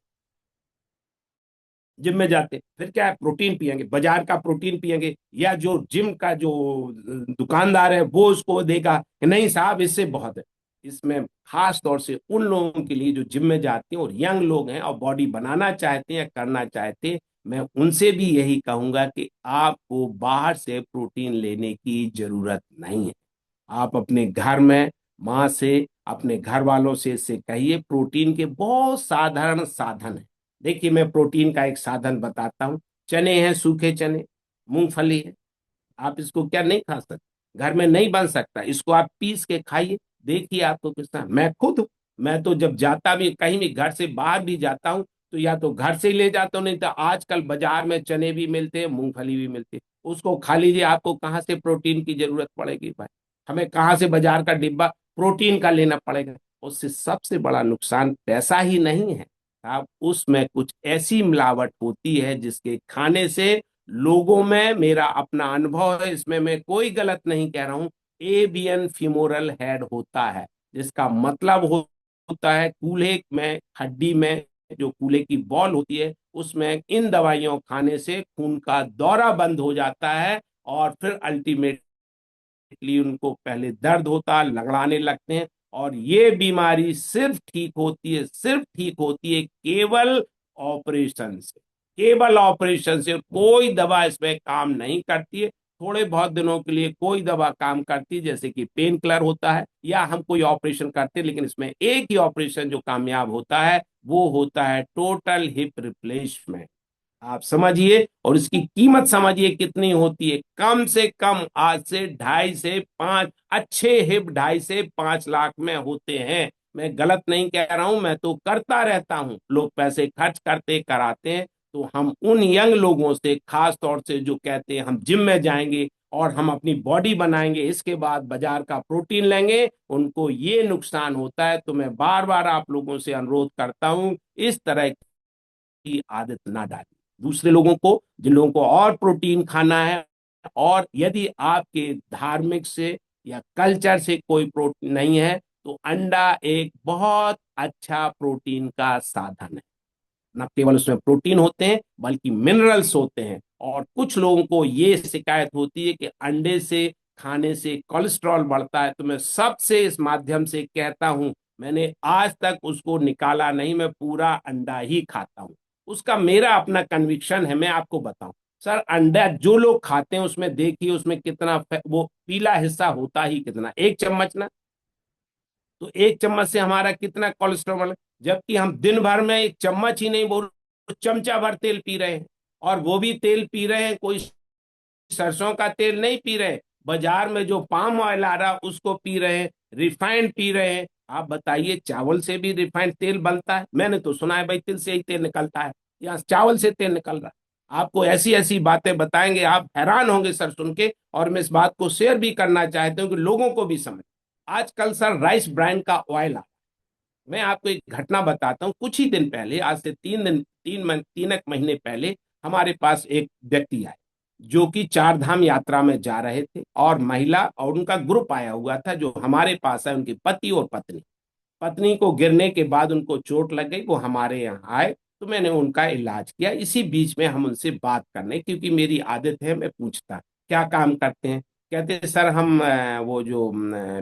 जिम में जाते फिर क्या है, प्रोटीन पियेंगे, बाजार का प्रोटीन पियेंगे, या जो जिम का जो दुकानदार है वो उसको देगा कि नहीं साहब इससे बहुत है। इसमें खास तौर से उन लोगों के लिए जो जिम में जाते हैं और यंग लोग हैं और बॉडी बनाना चाहते हैं या करना चाहते हैं, मैं उनसे भी यही कहूंगा कि आपको बाहर से प्रोटीन लेने की जरूरत नहीं है। आप अपने घर में माँ से, अपने घर वालों से इससे कहिए, प्रोटीन के बहुत साधारण साधन है। देखिए मैं प्रोटीन का एक साधन बताता हूँ। चने हैं, सूखे चने, मूंगफली है, आप इसको क्या नहीं खा सकते? घर में नहीं बन सकता, इसको आप पीस के खाइए, देखिए आपको कितना। मैं खुद हूं, मैं तो जब जाता भी कहीं भी, घर से बाहर भी जाता हूँ, तो या तो घर से ही ले जाता हूँ, नहीं तो आजकल बाजार में चने भी मिलते हैं, मूंगफली भी मिलती है, उसको खा लीजिए। आपको कहाँ से प्रोटीन की जरूरत पड़ेगी भाई? हमें कहाँ से बाजार का डिब्बा प्रोटीन का लेना पड़ेगा? उससे सबसे बड़ा नुकसान पैसा ही नहीं है, आप उसमें कुछ ऐसी मिलावट होती है जिसके खाने से लोगों में, मेरा अपना अनुभव है, इसमें मैं कोई गलत नहीं कह रहा हूं, एवियन फीमोरल हेड होता है, जिसका मतलब होता है कूल्हे में, हड्डी में जो कूल्हे की बॉल होती है, उसमें इन दवाइयों खाने से खून का दौरा बंद हो जाता है, और फिर अल्टीमेटली उनको पहले दर्द होता है, लगड़ाने लगते हैं। और ये बीमारी सिर्फ ठीक होती है, सिर्फ ठीक होती है केवल ऑपरेशन से, केवल ऑपरेशन से। कोई दवा इसमें काम नहीं करती है। थोड़े बहुत दिनों के लिए कोई दवा काम करती है, जैसे कि पेन किलर होता है, या हम कोई ऑपरेशन करते हैं, लेकिन इसमें एक ही ऑपरेशन जो कामयाब होता है, वो होता है टोटल हिप रिप्लेसमेंट। आप समझिए, और इसकी कीमत समझिए कितनी होती है, कम से कम आज से 2.5 से 5, अच्छे हिप 2.5 से 5 लाख में होते हैं। मैं गलत नहीं कह रहा हूं, मैं तो करता रहता हूं, लोग पैसे खर्च करते कराते हैं। तो हम उन यंग लोगों से, खास तौर से जो कहते हैं हम जिम में जाएंगे और हम अपनी बॉडी बनाएंगे, इसके बाद बाजार का प्रोटीन लेंगे, उनको ये नुकसान होता है। तो मैं बार बार आप लोगों से अनुरोध करता हूं, इस तरह की आदत ना डालें दूसरे लोगों को, जिन लोगों को और प्रोटीन खाना है। और यदि आपके धार्मिक से या कल्चर से कोई प्रोटीन नहीं है, तो अंडा एक बहुत अच्छा प्रोटीन का साधन है। न केवल उसमें प्रोटीन होते हैं, बल्कि मिनरल्स होते हैं। और कुछ लोगों को ये शिकायत होती है कि अंडे से खाने से कोलेस्ट्रॉल बढ़ता है, तो मैं सबसे इस माध्यम से कहता हूं, मैंने आज तक उसको निकाला नहीं, मैं पूरा अंडा ही खाता हूं। उसका मेरा अपना कन्विक्शन है। मैं आपको बताऊं सर, अंडा जो लोग खाते हैं उसमें देखिए, उसमें कितना वो पीला हिस्सा होता ही कितना, 1 चम्मच ना, तो 1 चम्मच से हमारा कितना कोलेस्ट्रॉल? जबकि हम दिन भर में 1 चम्मच ही नहीं बोल, चमचा भर तेल पी रहे हैं। और वो भी तेल पी रहे हैं, कोई सरसों का तेल नहीं पी रहे हैं, बाजार में जो पाम ऑयल आ रहा उसको पी रहे हैं, रिफाइंड पी रहे हैं। आप बताइए, चावल से भी रिफाइंड तेल बनता है? मैंने तो सुना है भाई तिल से ही तेल निकलता है, या चावल से तेल निकल रहा है। आपको ऐसी ऐसी बातें बताएंगे, आप हैरान होंगे सर सुन के। और मैं इस बात को शेयर भी करना चाहता हूँ कि लोगों को भी समझ। आजकल सर राइस ब्रांड का ऑयल, मैं आपको एक घटना बताता हूँ। कुछ ही दिन पहले, आज से 3 दिन, 3 एक महीने पहले, हमारे पास एक व्यक्ति आए जो कि चार धाम यात्रा में जा रहे थे, और महिला और उनका ग्रुप आया हुआ था जो हमारे पास है, उनकी पति और पत्नी। पत्नी को गिरने के बाद उनको चोट लग गई, वो हमारे यहाँ आए, तो मैंने उनका इलाज किया। इसी बीच में हम उनसे बात करने, क्योंकि मेरी आदत है, मैं पूछता क्या काम करते हैं। कहते हैं सर हम वो जो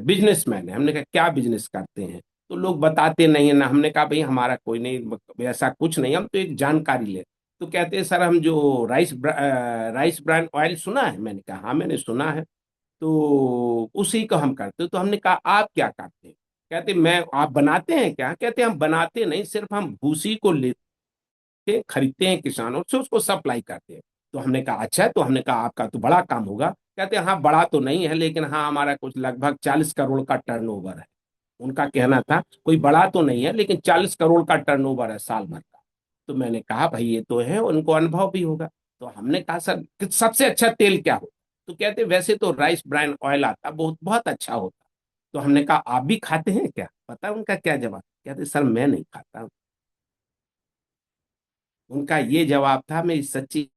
बिजनेसमैन है। हमने कहा क्या बिजनेस करते हैं? तो लोग बताते नहीं है ना। हमने कहा भाई हमारा कोई नहीं, ऐसा कुछ नहीं, हम तो एक जानकारी ले। तो कहते हैं सर हम जो राइस ब्रांड ऑयल सुना है? मैंने कहा हाँ मैंने सुना है, तो उसी को हम करते। तो हमने कहा आप क्या करते हैं? कहते मैं, आप बनाते हैं क्या? कहते हम बनाते नहीं, सिर्फ हम भूसी को लेते हैं, खरीदते हैं किसानों से, उसको सप्लाई करते हैं। तो हमने कहा अच्छा। तो हमने कहा आपका तो बड़ा काम होगा। कहते हैं हाँ बड़ा तो नहीं है, लेकिन हाँ हमारा कुछ लगभग 40 करोड़ का टर्नओवर है। उनका कहना था कोई बड़ा तो नहीं है, लेकिन 40 करोड़ का टर्नओवर है साल भर का। तो मैंने कहा भाई ये तो है, उनको अनुभव भी होगा। तो हमने कहा सर कि सबसे अच्छा तेल क्या हो? तो कहते वैसे तो राइस ब्रांड ऑयल आता, बहुत बहुत अच्छा होता। तो हमने कहा आप भी खाते हैं क्या? पता है उनका क्या जवाब? कहते सर मैं नहीं खाता। उनका ये जवाब था, मैं इस सच्ची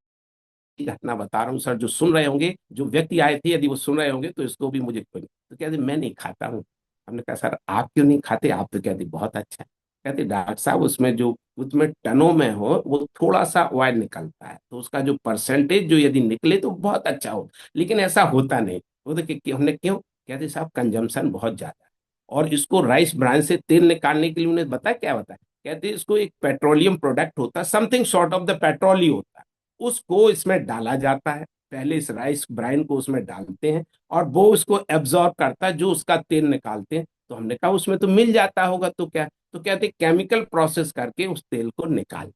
घटना बता रहा हूँ सर, जो सुन रहे होंगे, जो व्यक्ति आए थे, यदि वो सुन रहे होंगे तो इसको भी मुझे कोई नहीं। तो कहते मैं नहीं खाता हूँ। हमने कहा सर आप क्यों नहीं खाते? आप तो कहते बहुत अच्छा है। कहते डॉक्टर साहब उसमें जो, उसमें टनों में हो वो थोड़ा सा ऑयल निकलता है, तो उसका जो परसेंटेज जो यदि निकले तो बहुत अच्छा हो, लेकिन ऐसा होता नहीं। वो तो हमने क्यों? कहते साहब कंजम्पशन बहुत ज्यादा है। और इसको राइस ब्रांड से तेल निकालने के लिए उन्हें बताया क्या बताया? कहते इसको एक पेट्रोलियम प्रोडक्ट होता है, something sort of the petrol ही होता है, उसको इसमें डाला जाता है। पहले इस राइस ब्राइन को उसमें डालते हैं, और वो उसको एब्जॉर्ब करता है, जो उसका तेल निकालते हैं। तो हमने कहा उसमें तो मिल जाता होगा तो क्या? तो कहते केमिकल प्रोसेस करके उस तेल को निकाल।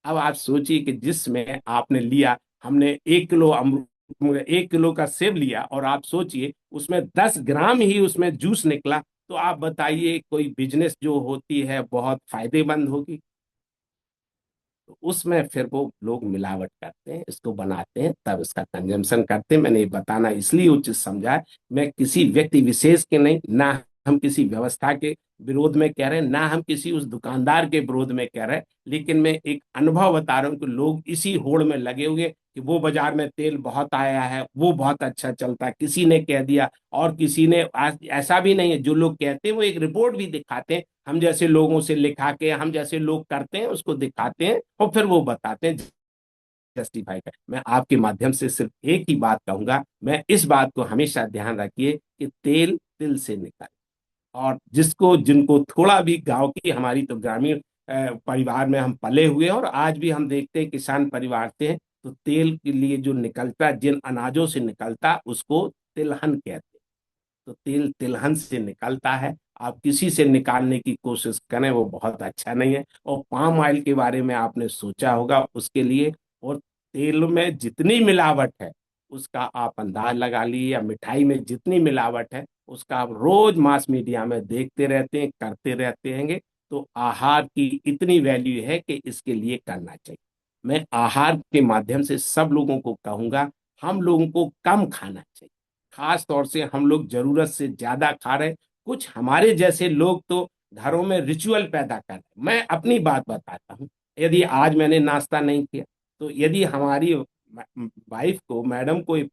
अब आप सोचिए कि जिसमें आपने लिया, हमने 1 किलो अमरूद, 1 किलो का सेब लिया, और आप सोचिए उसमें 10 ग्राम ही उसमें जूस निकला। तो आप बताइए कोई बिजनेस जो होती है बहुत फायदेमंद होगी? तो उसमें फिर वो लोग मिलावट करते हैं, इसको बनाते हैं, तब इसका कंजम्पशन करते हैं। मैंने ये बताना इसलिए उचित समझा है। मैं किसी व्यक्ति विशेष के नहीं, ना हम किसी व्यवस्था के विरोध में कह रहे हैं, ना हम किसी उस दुकानदार के विरोध में कह रहे हैं, लेकिन मैं एक अनुभव बता रहा हूँ कि लोग इसी होड़ में लगे हुए कि वो बाजार में तेल बहुत आया है, वो बहुत अच्छा चलता है, किसी ने कह दिया। और किसी ने ऐसा भी नहीं है, जो लोग कहते हैं वो एक रिपोर्ट भी दिखाते हैं, हम जैसे लोगों से लिखा के, हम जैसे लोग करते हैं उसको दिखाते हैं, और फिर वो बताते हैं, जस्टिफाई कर। मैं आपके माध्यम से सिर्फ एक ही बात कहूंगा, मैं इस बात को हमेशा ध्यान रखिए कि तेल तिल से निकले। और जिसको, जिनको थोड़ा भी, गांव की, हमारी तो ग्रामीण परिवार में हम पले हुए हैं, और आज भी हम देखते हैं किसान परिवार से हैं, तो तेल के लिए जो निकलता, जिन अनाजों से निकलता, उसको तिलहन कहते हैं। तो तेल तिलहन से निकलता है। आप किसी से निकालने की कोशिश करें, वो बहुत अच्छा नहीं है। और पाम ऑयल के बारे में आपने सोचा होगा उसके लिए, और तेल में जितनी मिलावट है उसका आप अंदाज लगा लीजिए, या मिठाई में जितनी मिलावट है उसका आप रोज मास मीडिया में देखते रहते हैं, करते रहते हैं। तो आहार की इतनी वैल्यू है कि इसके लिए करना चाहिए। मैं आहार के माध्यम से सब लोगों को कहूंगा, हम लोगों को कम खाना चाहिए। खास तौर से हम लोग जरूरत से ज्यादा खा रहे हैं। कुछ हमारे जैसे लोग तो घरों में रिचुअल पैदा कर रहे हैं। मैं अपनी बात बताता हूँ, यदि आज मैंने नाश्ता नहीं किया, तो यदि हमारी वाइफ को, मैडम को ये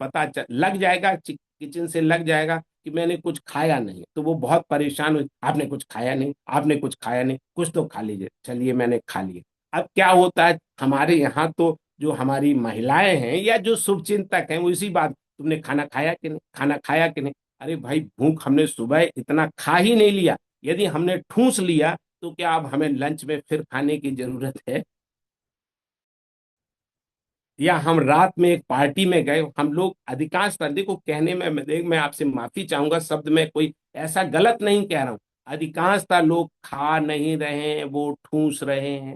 लग जाएगा, किचन से लग जाएगा कि मैंने कुछ खाया नहीं, तो वो बहुत परेशान हुई, आपने कुछ खाया नहीं, आपने कुछ खाया नहीं, कुछ तो खा लीजिए। चलिए मैंने खा लिया। अब क्या होता है हमारे यहाँ तो, जो हमारी महिलाएं हैं या जो शुभचिंतक हैं, वो इसी बात, तुमने खाना खाया कि नहीं, खाना खाया कि नहीं? अरे भाई भूख, हमने सुबह इतना खा ही नहीं लिया। यदि हमने ठूस लिया तो क्या अब हमें लंच में फिर खाने की जरूरत है? या हम रात में एक पार्टी में गए, हम लोग अधिकांश सर्दी को कहने में, मैं आपसे माफी चाहूंगा, शब्द में कोई ऐसा गलत नहीं कह रहा हूं। अधिकांशतः लोग खा नहीं रहे हैं, वो ठूस रहे हैं।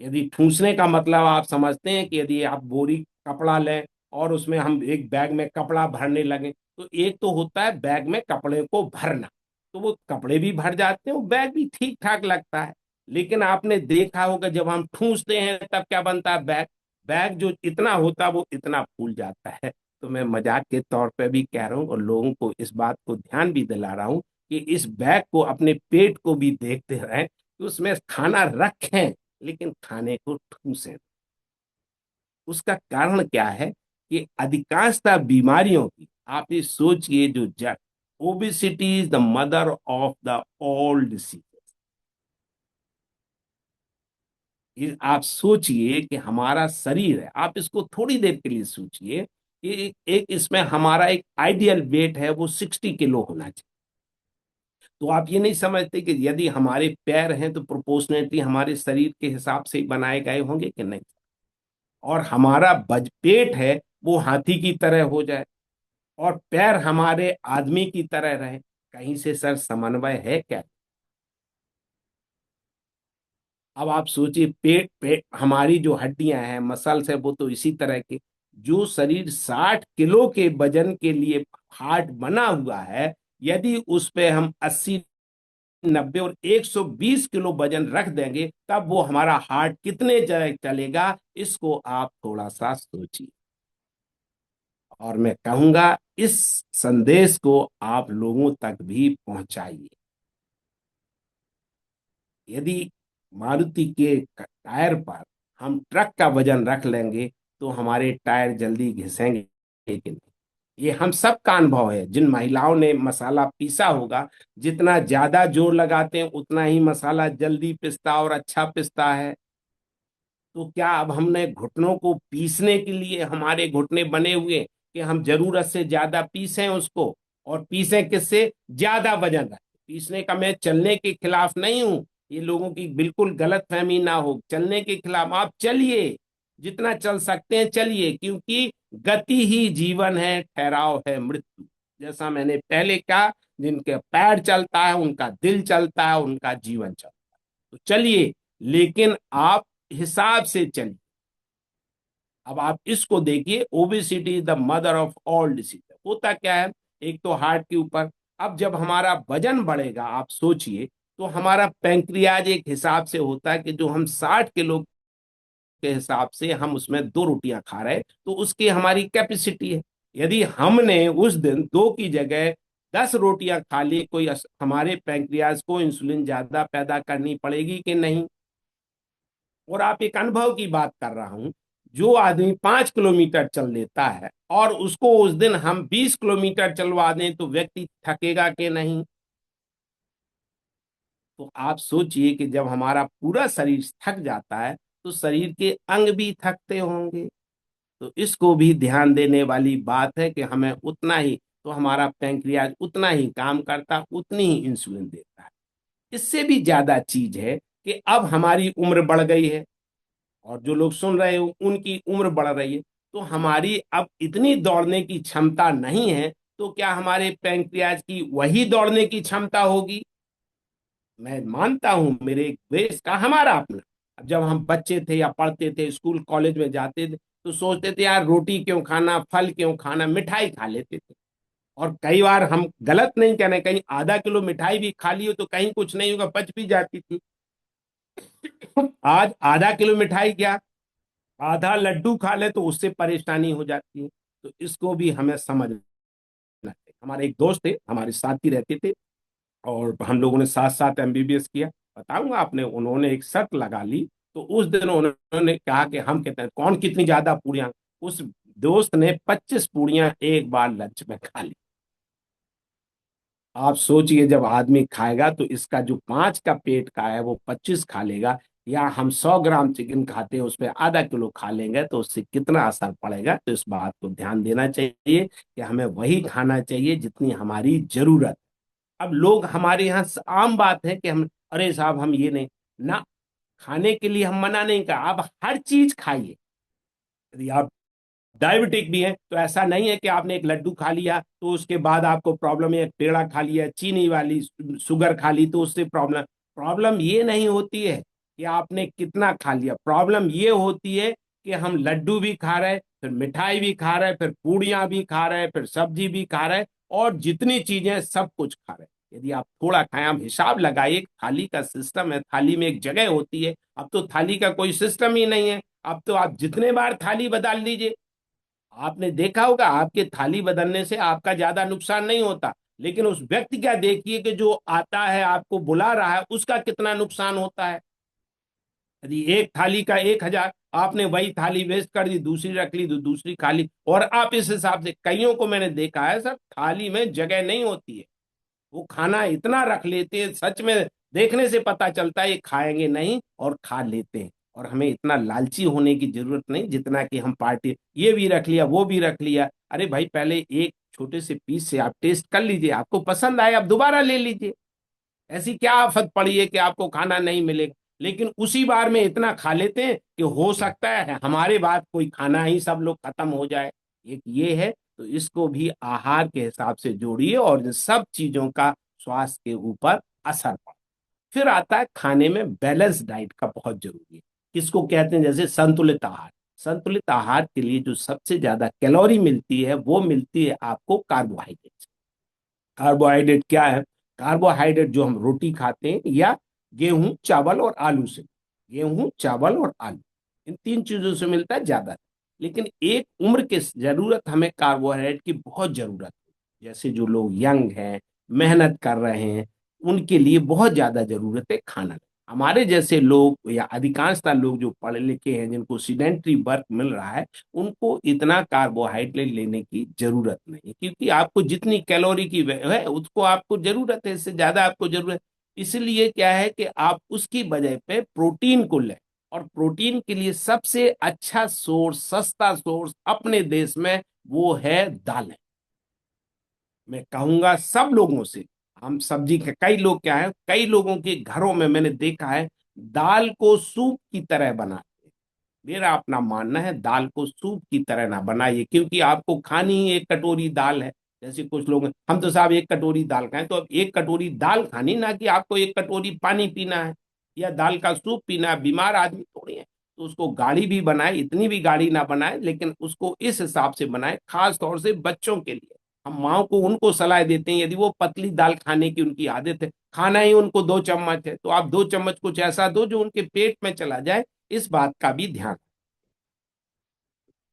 यदि ठूसने का मतलब आप समझते हैं कि यदि आप बोरी कपड़ा लें और उसमें हम एक बैग में कपड़ा भरने लगे, तो एक तो होता है बैग में कपड़े को भरना, तो वो कपड़े भी भर जाते हैं, वो बैग भी ठीक ठाक लगता है। लेकिन आपने देखा होगा जब हम ठूंसते हैं तब क्या बनता है, बैग बैग जो इतना होता है वो इतना फूल जाता है। तो मैं मजाक के तौर पे भी कह रहा हूँ और लोगों को इस बात को ध्यान भी दिला रहा हूँ कि इस बैग को, अपने पेट को भी देखते रहें कि उसमें खाना रखें, लेकिन खाने को ठूसें। उसका कारण क्या है कि अधिकांशतः बीमारियों की, आप ये सोचिए, जो जड़, obesity is the mother of the all disease. आप सोचिए कि हमारा शरीर है, आप इसको थोड़ी देर के लिए सोचिए कि एक इसमें हमारा एक आइडियल वेट है, वो 60 किलो होना चाहिए। तो आप ये नहीं समझते कि यदि हमारे पैर हैं तो प्रोपोर्शनेटली हमारे शरीर के हिसाब से ही बनाए गए होंगे कि नहीं? और हमारा बज पेट है वो हाथी की तरह हो जाए और पैर हमारे आदमी की तरह रहे, कहीं से सर समन्वय है क्या? अब आप सोचिए, पेट पेट हमारी जो हड्डियां हैं, मसल्स है, वो तो इसी तरह के। जो शरीर 60 किलो के वजन के लिए हार्ट बना हुआ है, यदि उस पे हम 80, 90 और 120 किलो वजन रख देंगे, तब वो हमारा हार्ट कितने चलेगा, इसको आप थोड़ा सा सोचिए। और मैं कहूंगा इस संदेश को आप लोगों तक भी पहुंचाइए। यदि मारुति के टायर पर हम ट्रक का वजन रख लेंगे तो हमारे टायर जल्दी घिसेंगे कि नहीं? ये हम सब का अनुभव है। जिन महिलाओं ने मसाला पीसा होगा, जितना ज्यादा जोर लगाते हैं उतना ही मसाला जल्दी पिसता और अच्छा पिसता है। तो क्या अब हमने घुटनों को पीसने के लिए हमारे घुटने बने हुए कि हम जरूरत से ज्यादा पीसें उसको? और पीसें किससे? ज्यादा वजन रख पीसने का। मैं चलने के खिलाफ नहीं हूं, ये लोगों की बिल्कुल गलत फहमी ना हो, चलने के खिलाफ आप चलिए, जितना चल सकते हैं चलिए, क्योंकि गति ही जीवन है, ठहराव है मृत्यु। जैसा मैंने पहले कहा, जिनके पैर चलता है उनका दिल चलता है, उनका जीवन चलता है। तो चलिए, लेकिन आप हिसाब से चलिए। अब आप इसको देखिए, obesity is the mother of all disease. होता क्या है, एक तो हार्ट के ऊपर, अब जब हमारा वजन बढ़ेगा, आप सोचिए, तो हमारा पैंक्रियाज एक हिसाब से होता है कि जो हम 60 किलो के हिसाब से हम उसमें 2 रोटियां खा रहे हैं, तो उसकी हमारी कैपेसिटी है। यदि हमने उस दिन 2 की जगह 10 रोटियां खा ली, कोई हमारे पैंक्रियाज को इंसुलिन ज्यादा पैदा करनी पड़ेगी कि नहीं? और आप एक अनुभव की बात कर रहा हूं, जो आदमी 5 किलोमीटर चल लेता है और उसको उस दिन हम 20 किलोमीटर चलवा दें तो व्यक्ति थकेगा कि नहीं? तो आप सोचिए कि जब हमारा पूरा शरीर थक जाता है तो शरीर के अंग भी थकते होंगे। तो इसको भी ध्यान देने वाली बात है कि हमें उतना ही, तो हमारा पैंक्रियाज उतना ही काम करता, उतनी ही इंसुलिन देता है। इससे भी ज्यादा चीज है कि अब हमारी उम्र बढ़ गई है और जो लोग सुन रहे हो उनकी उम्र बढ़ रही है, तो हमारी अब इतनी दौड़ने की क्षमता नहीं है। तो क्या हमारे पैंक्रियाज की वही दौड़ने की क्षमता होगी? मैं मानता हूं मेरे देश का, हमारा अपना, अब जब हम बच्चे थे या पढ़ते थे, स्कूल कॉलेज में जाते थे, तो सोचते थे यार रोटी क्यों खाना, फल क्यों खाना, मिठाई खा लेते थे। और कई बार हम गलत नहीं कहने, कहीं आधा किलो मिठाई भी खा ली हो तो कहीं कुछ नहीं होगा, पच भी जाती थी। आज आधा किलो मिठाई क्या, आधा लड्डू खा ले तो उससे परेशानी हो जाती है। तो इसको भी हमें समझना है। हमारे एक दोस्त थे, हमारे साथ ही रहते थे, और हम लोगों ने साथ साथ एमबीबीएस किया। बताऊंगा आपने, उन्होंने एक शर्त लगा ली। तो उस दिन उन्होंने कहा कि हम कहते हैं कौन कितनी ज्यादा पूरियां, उस दोस्त ने 25 पूरियां एक बार लंच में खा ली। आप सोचिए, जब आदमी खाएगा तो इसका जो 5 का पेट का है वो 25 खा लेगा, या हम 100 ग्राम चिकन खाते हैं उसमें आधा किलो खा लेंगे, तो उससे कितना असर पड़ेगा? तो इस बात को ध्यान देना चाहिए कि हमें वही खाना चाहिए जितनी हमारी जरूरत। अब लोग हमारे यहाँ आम बात है कि हम, अरे साहब हम ये नहीं ना, खाने के लिए हम मना नहीं कर, आप हर चीज खाइए। यदि आप डायबिटिक भी है तो ऐसा नहीं है कि आपने एक लड्डू खा लिया तो उसके बाद आपको प्रॉब्लम है, एक पेड़ा खा लिया, चीनी वाली शुगर खा ली तो उससे प्रॉब्लम। प्रॉब्लम ये नहीं होती है कि आपने कितना खा लिया, प्रॉब्लम ये होती है कि हम लड्डू भी खा रहे, फिर मिठाई भी खा रहे, फिर पूड़ियां भी खा रहे, फिर सब्जी भी खा रहे, और जितनी चीजें सब कुछ खा रहे। यदि आप थोड़ा खाएं, आप हिसाब लगाइए, थाली का सिस्टम है, थाली में एक जगह होती है। अब तो थाली का कोई सिस्टम ही नहीं है। अब तो आप जितने बार थाली बदल लीजिए, आपने देखा होगा आपके थाली बदलने से आपका ज्यादा नुकसान नहीं होता, लेकिन उस व्यक्ति का देखिए कि जो आता है आपको बुला रहा है, उसका कितना नुकसान होता है। यदि एक थाली का 1,000, आपने वही थाली वेस्ट कर दी, दूसरी रख ली तो दूसरी खाली, और आप इस हिसाब से, कईयों को मैंने देखा है सर, थाली में जगह नहीं होती है, वो खाना इतना रख लेते हैं, सच में देखने से पता चलता है ये खाएंगे नहीं और खा लेते हैं। और हमें इतना लालची होने की जरूरत नहीं जितना कि हम पार्टी ये भी रख लिया वो भी रख लिया। अरे भाई, पहले एक छोटे से पीस से आप टेस्ट कर लीजिए, आपको पसंद आए आप दोबारा ले लीजिए। ऐसी क्या आफत पड़ी है कि आपको खाना नहीं मिलेगा? लेकिन उसी बार में इतना खा लेते हैं कि हो सकता है हमारे बाद कोई खाना ही सब लोग खत्म हो जाए। एक ये है, तो इसको भी आहार के हिसाब से जोड़िए और इन सब चीजों का स्वास्थ्य के ऊपर असर पड़ा। फिर आता है खाने में बैलेंस डाइट का बहुत जरूरी है। किसको कहते हैं? जैसे संतुलित आहार। संतुलित आहार के लिए जो सबसे ज्यादा कैलोरी मिलती है वो मिलती है आपको कार्बोहाइड्रेट से। कार्बोहाइड्रेट क्या है? कार्बोहाइड्रेट जो हम रोटी खाते हैं या गेहूं चावल और आलू से, गेहूं चावल और आलू, इन तीन चीजों से मिलता है ज्यादा। लेकिन एक उम्र के जरूरत हमें कार्बोहाइड्रेट की बहुत जरूरत है। जैसे जो लोग यंग हैं, मेहनत कर रहे हैं, उनके लिए बहुत ज्यादा जरूरत है खाना। हमारे जैसे लोग या अधिकांशतः लोग जो पढ़े लिखे हैं, जिनको सीडेंट्री वर्क मिल रहा है, उनको इतना कार्बोहाइड्रेट लेने की जरूरत नहीं है, क्योंकि आपको जितनी कैलोरी की है उसको आपको जरूरत है, इससे ज्यादा आपको जरूरत है। इसलिए क्या है कि आप उसकी बजाय पे प्रोटीन को लें। और प्रोटीन के लिए सबसे अच्छा सोर्स, सस्ता सोर्स अपने देश में वो है दालें। मैं कहूंगा सब लोगों से, हम सब्जी के कई लोग क्या है, कई लोगों के घरों में मैंने देखा है दाल को सूप की तरह बनाते हैं। मेरा अपना मानना है दाल को सूप की तरह ना बनाइए, क्योंकि आपको खानी ही एक कटोरी दाल है। जैसे कुछ लोग हम तो साहब एक कटोरी दाल खाएं, तो अब एक कटोरी दाल खानी, ना कि आपको एक कटोरी पानी पीना है या दाल का सूप पीना है। बीमार आदमी थोड़ी है, तो उसको गाढ़ी भी बनाए, इतनी भी गाढ़ी ना बनाए, लेकिन उसको इस हिसाब से बनाए, खास तौर से बच्चों के लिए। हम माओ को उनको सलाह देते हैं, यदि वो पतली दाल खाने की उनकी आदत है, खाना ही उनको 2 चम्मच है, तो आप 2 चम्मच कुछ ऐसा दो जो उनके पेट में चला जाए। इस बात का भी ध्यान।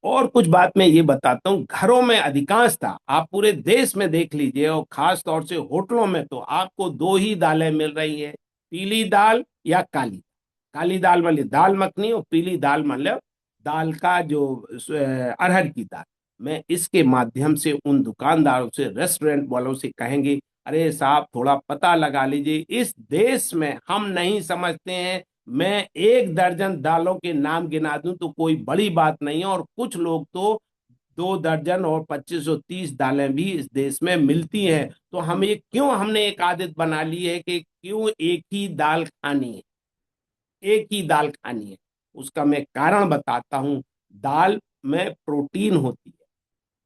और कुछ बात मैं ये बताता हूँ, घरों में अधिकांशतः आप पूरे देश में देख लीजिए, और खास तौर से होटलों में तो आपको दो ही दालें मिल रही है, पीली दाल या काली। काली दाल मतलब दाल मखनी, और पीली दाल मतलब दाल का जो अरहर की दाल। मैं इसके माध्यम से उन दुकानदारों से, रेस्टोरेंट वालों से कहेंगे, अरे साहब थोड़ा पता लगा लीजिए, इस देश में हम नहीं समझते हैं। मैं 1 दर्जन दालों के नाम गिना दूं तो कोई बड़ी बात नहीं है, और कुछ लोग तो 2 दर्जन और 2530 दालें भी इस देश में मिलती हैं। तो हम ये क्यों, हमने एक आदत बना ली है कि क्यों एक ही दाल खानी है, एक ही दाल खानी है। उसका मैं कारण बताता हूं। दाल में प्रोटीन होती है,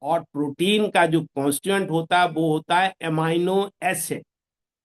और प्रोटीन का जो कॉन्स्टिट्यूएंट होता है वो होता है एमाइनो एसिड।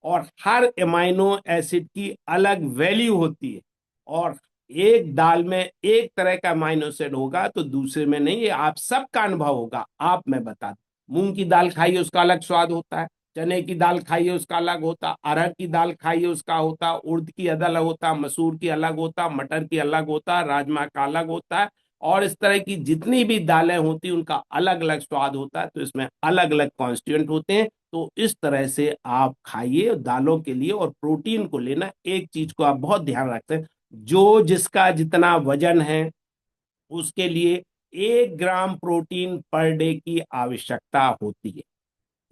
और हर एमाइनो एसिड की अलग वैल्यू होती है। और एक दाल में एक तरह का अमाइनो एसिड होगा तो दूसरे में नहीं, ये आप सबका अनुभव होगा। आप, मैं बता दूं, मूंग की दाल खाइए उसका अलग स्वाद होता है, चने की दाल खाइए उसका अलग होता, अरहर की दाल खाइए उसका होता, उड़द की अलग होता, मसूर की अलग होता, मटर की अलग होता, राजमा का अलग होता है। और इस तरह की जितनी भी दालें होती हैं उनका अलग अलग स्वाद होता है, तो इसमें अलग अलग कॉन्स्टिट्यूएंट होते हैं। तो इस तरह से आप खाइए दालों के लिए। और प्रोटीन को लेना, एक चीज को आप बहुत ध्यान रखते हैं, जो जिसका जितना वजन है उसके लिए 1 ग्राम प्रोटीन पर डे की आवश्यकता होती है।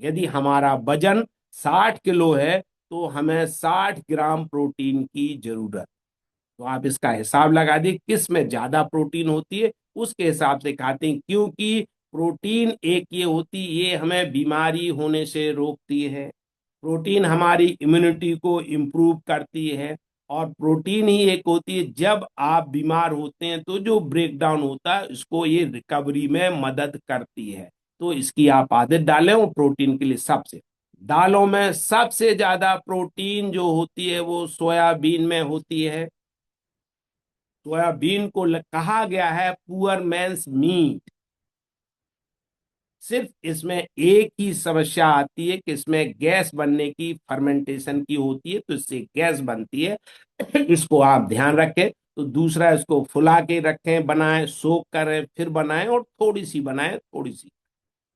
यदि हमारा वजन 60 किलो है तो हमें 60 ग्राम प्रोटीन की जरूरत। तो आप इसका हिसाब लगा दी किस में ज्यादा प्रोटीन होती है, उसके हिसाब से खाते हैं। क्योंकि प्रोटीन एक ये होती, ये हमें बीमारी होने से रोकती है, प्रोटीन हमारी इम्यूनिटी को इम्प्रूव करती है, और प्रोटीन ही एक होती है जब आप बीमार होते हैं तो जो ब्रेक डाउन होता है इसको ये रिकवरी में मदद करती है। तो इसकी आप आदत डालें। और प्रोटीन के लिए सबसे, दालों में सबसे ज्यादा प्रोटीन जो होती है वो सोयाबीन में होती है। सोयाबीन को कहा गया है पुअर मैंस मीट। सिर्फ इसमें एक ही समस्या आती है कि इसमें गैस बनने की, फर्मेंटेशन की होती है, तो इससे गैस बनती है। इसको आप ध्यान रखें। तो दूसरा, इसको फुला के रखें, बनाएं, सोख करें, फिर बनाएं, और थोड़ी सी बनाएं, थोड़ी सी।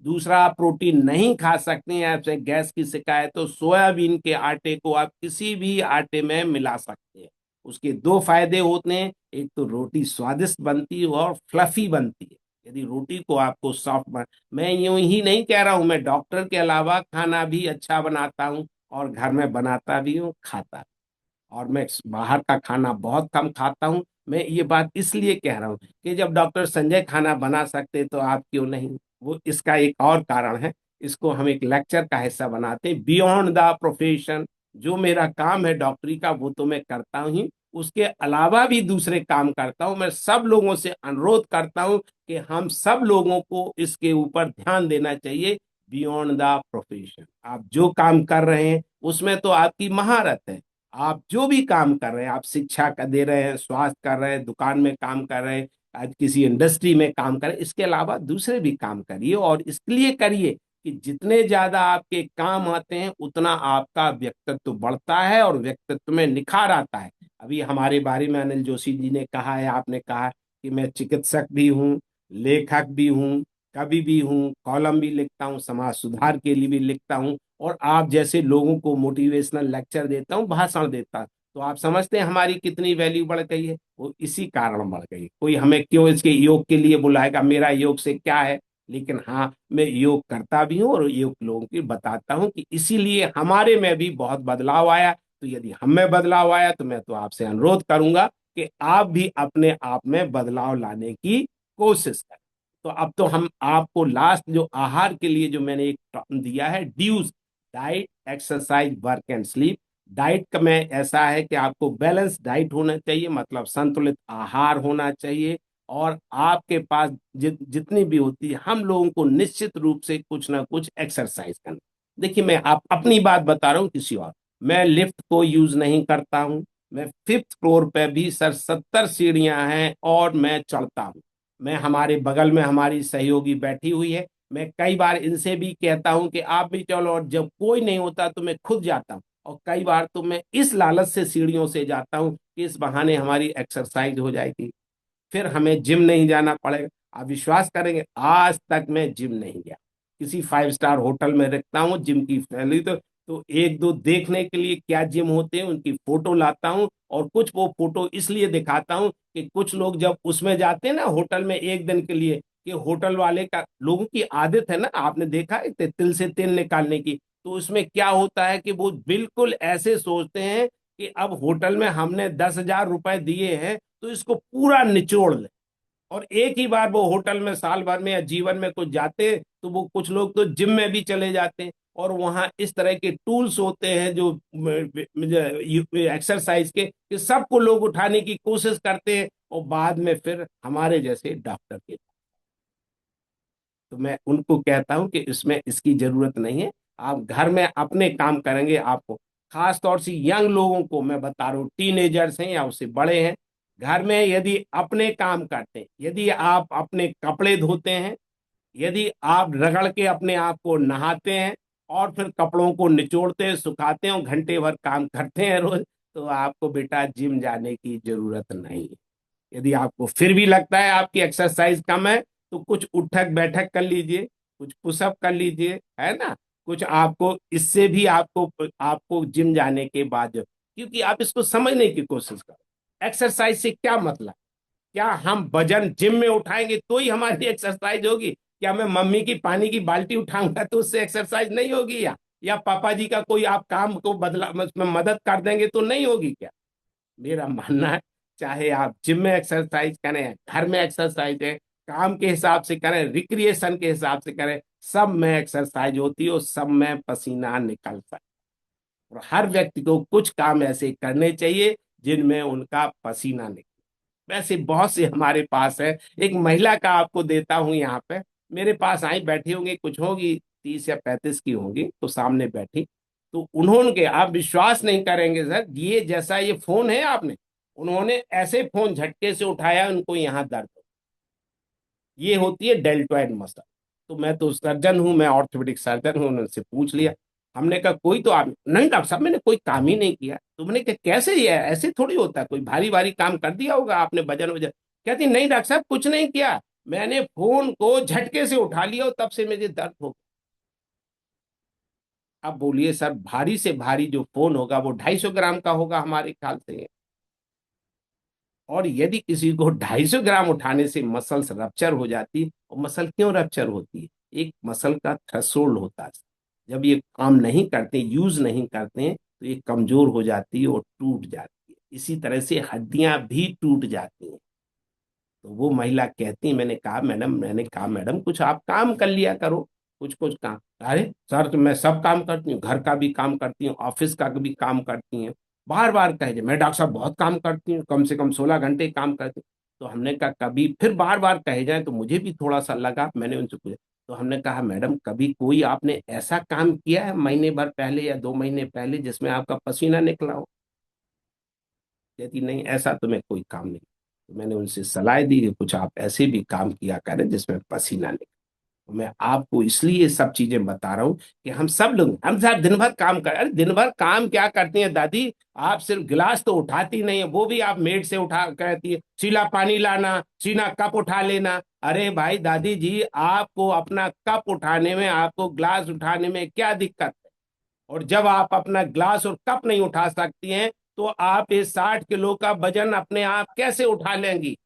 दूसरा, आप प्रोटीन नहीं खा सकते हैं, आपसे गैस की शिकायत, तो सोयाबीन के आटे को आप किसी भी आटे में मिला सकते हैं। उसके दो फायदे होते हैं, एक तो रोटी स्वादिष्ट बनती है और फ्लफी बनती है। यदि रोटी को आपको सॉफ्ट मैं यूं ही नहीं कह रहा हूं, मैं डॉक्टर के अलावा खाना भी अच्छा बनाता हूं, और घर में बनाता भी हूँ, खाता भी। और मैं बाहर का खाना बहुत कम खाता हूँ। मैं ये बात इसलिए कह रहा हूँ कि जब डॉक्टर संजय खाना बना सकते तो आप क्यों नहीं। वो इसका एक और कारण है। इसको हम एक लेक्चर का हिस्सा बनाते हैं, बियॉन्ड द प्रोफेशन। जो मेरा काम है डॉक्टरी का, वो तो मैं करता ही, उसके अलावा भी दूसरे काम करता हूं। मैं सब लोगों से अनुरोध करता हूं कि हम सब लोगों को इसके ऊपर ध्यान देना चाहिए। बियॉन्ड द प्रोफेशन, आप जो काम कर रहे हैं उसमें तो आपकी महारत है। आप जो भी काम कर रहे हैं, आप शिक्षा का दे रहे हैं, स्वास्थ्य कर रहे हैं, दुकान में काम कर रहे हैं, आज किसी इंडस्ट्री में काम कर रहे हैं, इसके अलावा दूसरे भी काम करिए, और इसके लिए करिए कि जितने ज्यादा आपके काम आते हैं उतना आपका व्यक्तित्व बढ़ता है और व्यक्तित्व में निखार आता है। अभी हमारे बारे में अनिल जोशी जी ने कहा है, आपने कहा कि मैं चिकित्सक भी हूँ, लेखक भी हूँ, कवि भी हूँ, कॉलम भी लिखता हूँ, समाज सुधार के लिए भी लिखता हूँ, और आप जैसे लोगों को मोटिवेशनल लेक्चर देता हूँ, भाषण देता हूँ। तो आप समझते हैं हमारी कितनी वैल्यू बढ़ गई है। वो इसी कारण बढ़ गई। कोई हमें क्यों इसके योग के लिए बुलाएगा, मेरा योग से क्या है। लेकिन हाँ, मैं योग करता भी हूँ और योग लोगों की बताता हूँ कि इसीलिए हमारे में भी बहुत बदलाव आया। तो यदि हम में बदलाव आया तो मैं तो आपसे अनुरोध करूंगा कि आप भी अपने आप में बदलाव लाने की कोशिश करें। तो अब तो हम आपको लास्ट जो आहार के लिए जो मैंने एक टर्म दिया है, DEWS, diet, exercise, work and sleep. Diet का में ऐसा है कि आपको बैलेंस डाइट होना चाहिए, मतलब संतुलित आहार होना चाहिए। और आपके पास जितनी भी होती है, हम लोगों को निश्चित रूप से कुछ ना कुछ एक्सरसाइज करना। देखिए, मैं आप अपनी बात बता रहा हूँ, किसी और, मैं लिफ्ट को यूज नहीं करता हूँ। मैं 5th फ्लोर पे भी सर 70 सीढ़ियां हैं और मैं चढ़ता हूँ। मैं, हमारे बगल में हमारी सहयोगी बैठी हुई है, मैं कई बार इनसे भी कहता हूं कि आप भी चलो, और जब कोई नहीं होता तो मैं खुद जाता हूं। और कई बार तो मैं इस लालच से सीढ़ियों से जाता हूं कि इस बहाने हमारी एक्सरसाइज हो जाएगी, फिर हमें जिम नहीं जाना पड़ेगा। आप विश्वास करेंगे, आज तक मैं जिम नहीं गया। किसी 5 स्टार होटल में रखता हूँ, जिम की फैली तो एक दो देखने के लिए क्या जिम होते हैं उनकी फोटो लाता हूँ, और कुछ वो फोटो इसलिए दिखाता हूँ कि कुछ लोग जब उसमें जाते हैं ना होटल में एक दिन के लिए, कि होटल वाले का, लोगों की आदत है ना, आपने देखा है तिल से तेल निकालने की। तो उसमें क्या होता है कि वो बिल्कुल ऐसे सोचते हैं कि अब होटल में हमने 10,000 रुपए दिए हैं तो इसको पूरा निचोड़ ले। और एक ही बार वो होटल में साल भर में या जीवन में कुछ जाते, तो वो कुछ लोग तो जिम में भी चले जाते हैं, और वहां इस तरह के टूल्स होते हैं जो एक्सरसाइज के, कि सबको लोग उठाने की कोशिश करते हैं, और बाद में फिर हमारे जैसे डॉक्टर के। तो मैं उनको कहता हूं कि इसमें इसकी जरूरत नहीं है। आप घर में अपने काम करेंगे, आपको, खास तौर से यंग लोगों को मैं बता रहा हूँ, टीनेजर्स हैं या उससे बड़े हैं, घर में यदि अपने काम करते हैं, यदि आप अपने कपड़े धोते हैं, यदि आप रगड़ के अपने आप को नहाते हैं, और फिर कपड़ों को निचोड़ते हैं, सुखाते हैं और घंटे भर काम करते हैं रोज, तो आपको बेटा जिम जाने की जरूरत नहीं है। यदि आपको फिर भी लगता है आपकी एक्सरसाइज कम है, तो कुछ उठक बैठक कर लीजिए, कुछ पुशअप कर लीजिए, है ना। कुछ आपको इससे भी आपको आपको जिम जाने के बाद, क्योंकि आप इसको समझने की कोशिश करो, एक्सरसाइज से क्या मतलब। क्या हम वजन जिम में उठाएंगे तो ही हमारी एक्सरसाइज होगी? क्या मैं मम्मी की पानी की बाल्टी उठाऊंगा तो उससे एक्सरसाइज नहीं होगी? या पापा जी का कोई आप काम को बदला उसमें मदद कर देंगे तो नहीं होगी क्या? मेरा मानना है, चाहे आप जिम में एक्सरसाइज करें, घर में एक्सरसाइज है, काम के हिसाब से करें, रिक्रिएशन के हिसाब से करें, सब में एक्सरसाइज होती है और सब में पसीना निकलता है। और हर व्यक्ति को कुछ काम ऐसे करने चाहिए जिनमें उनका पसीना निकले। वैसे बहुत से हमारे पास है। एक महिला का आपको देता हूं यहाँ पे, मेरे पास आई बैठी होंगी, कुछ होगी 30 या 35 की होंगी, तो सामने बैठी। तो उन्होंने के, आप विश्वास नहीं करेंगे सर, ये जैसा ये फोन है आपने, उन्होंने ऐसे फोन झटके से उठाया, उनको यहाँ दर्द हो। ये होती है डेल्टॉइड मसल। तो मैं तो सर्जन हूँ, मैं ऑर्थोपेडिक सर्जन हूँ, उनसे पूछ लिया। हमने कहा कोई तो आप, नहीं डॉक्टर साहब मैंने कोई काम ही नहीं किया। तो मैंने कहा कैसे, ये ऐसे थोड़ी होता है, कोई भारी भारी काम कर दिया होगा आपने, वजन वजन। कहती नहीं डॉक्टर साहब कुछ नहीं किया, मैंने फोन को झटके से उठा लिया और तब से मुझे दर्द हो। अब बोलिए सर, भारी से भारी जो फोन होगा वो 250 ग्राम का होगा हमारे ख्याल से। और यदि किसी को 250 ग्राम उठाने से मसल्स रप्चर हो जाती, और मसल क्यों रप्चर होती है, एक मसल का थ्रेशोल्ड होता है, जब ये काम नहीं करते, यूज नहीं करते, तो ये कमजोर हो जाती है और टूट जाती है। इसी तरह से हड्डियां भी टूट जाती हैं। तो वो महिला कहती, मैंने कहा मैडम कुछ आप काम कर लिया करो, कुछ कुछ काम। अरे सर तो मैं सब काम करती हूँ, घर का भी काम करती हूँ, ऑफिस का भी काम करती हूँ। बार बार कहे मैं डॉक्टर साहब बहुत काम करती हूँ, कम से कम 16 घंटे काम करती हूँ। तो हमने कहा कभी फिर बार बार कहे जाए तो मुझे भी थोड़ा सा लगा, मैंने उनसे पूछा। तो हमने कहा मैडम कभी कोई आपने ऐसा काम किया है महीने भर पहले या 2 महीने पहले जिसमें आपका पसीना निकला हो? कहती नहीं ऐसा तो मैं कोई काम नहीं। तो मैंने उनसे सलाह दी कि कुछ आप ऐसे भी काम किया करें जिसमें पसीना निकले। तो मैं आपको इसलिए ये सब चीजें बता रहा हूँ कि हम सब लोग, हम साहब दिन भर काम कर, अरे दिन भर काम क्या करती हैं दादी, आप सिर्फ गिलास तो उठाती नहीं है, वो भी आप मेड से उठा कहती है शीला पानी लाना, शीला कप उठा लेना। अरे भाई दादी जी, आपको अपना कप उठाने में, आपको ग्लास उठाने में क्या दिक्कत है? और जब आप अपना ग्लास और कप नहीं उठा सकती हैं, तो आप ये 60 किलो का वजन अपने आप कैसे उठा लेंगी?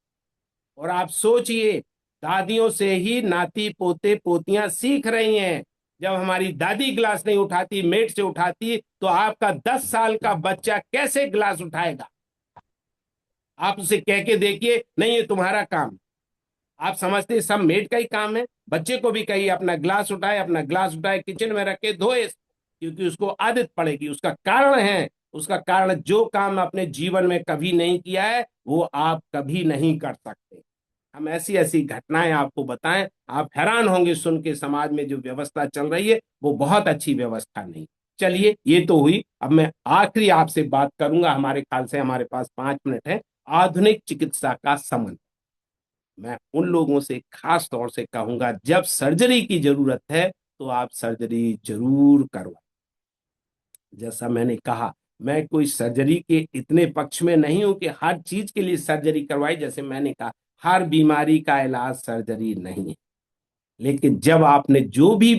और आप सोचिए, दादियों से ही नाती पोते पोतियां सीख रही हैं। जब हमारी दादी गिलास नहीं उठाती, मेट से उठाती, तो आपका 10 साल का बच्चा कैसे गिलास उठाएगा? आप उसे कह के देखिए नहीं ये तुम्हारा काम। आप समझते हैं सब मेड का ही काम है? बच्चे को भी कहिए अपना ग्लास उठाए, अपना ग्लास उठाए, किचन में रखे धोए, क्योंकि उसको आदत पड़ेगी। उसका कारण है, उसका कारण जो काम अपने जीवन में कभी नहीं किया है वो आप कभी नहीं कर सकते। हम ऐसी ऐसी घटनाएं आपको बताएं, आप हैरान होंगे सुन के, समाज में जो व्यवस्था चल रही है वो बहुत अच्छी व्यवस्था नहीं। चलिए ये तो हुई, अब मैं आखिरी आपसे बात करूंगा, हमारे ख्याल से हमारे पास 5 मिनट है। आधुनिक चिकित्सा का संबंध। मैं उन लोगों से खास तौर से कहूंगा, जब सर्जरी की जरूरत है तो आप सर्जरी जरूर करवाएं। जैसा मैंने कहा, मैं कोई सर्जरी के इतने पक्ष में नहीं हूं कि हर चीज के लिए सर्जरी करवाई। जैसे मैंने कहा, हर बीमारी का इलाज सर्जरी नहीं है। लेकिन जब आपने जो भी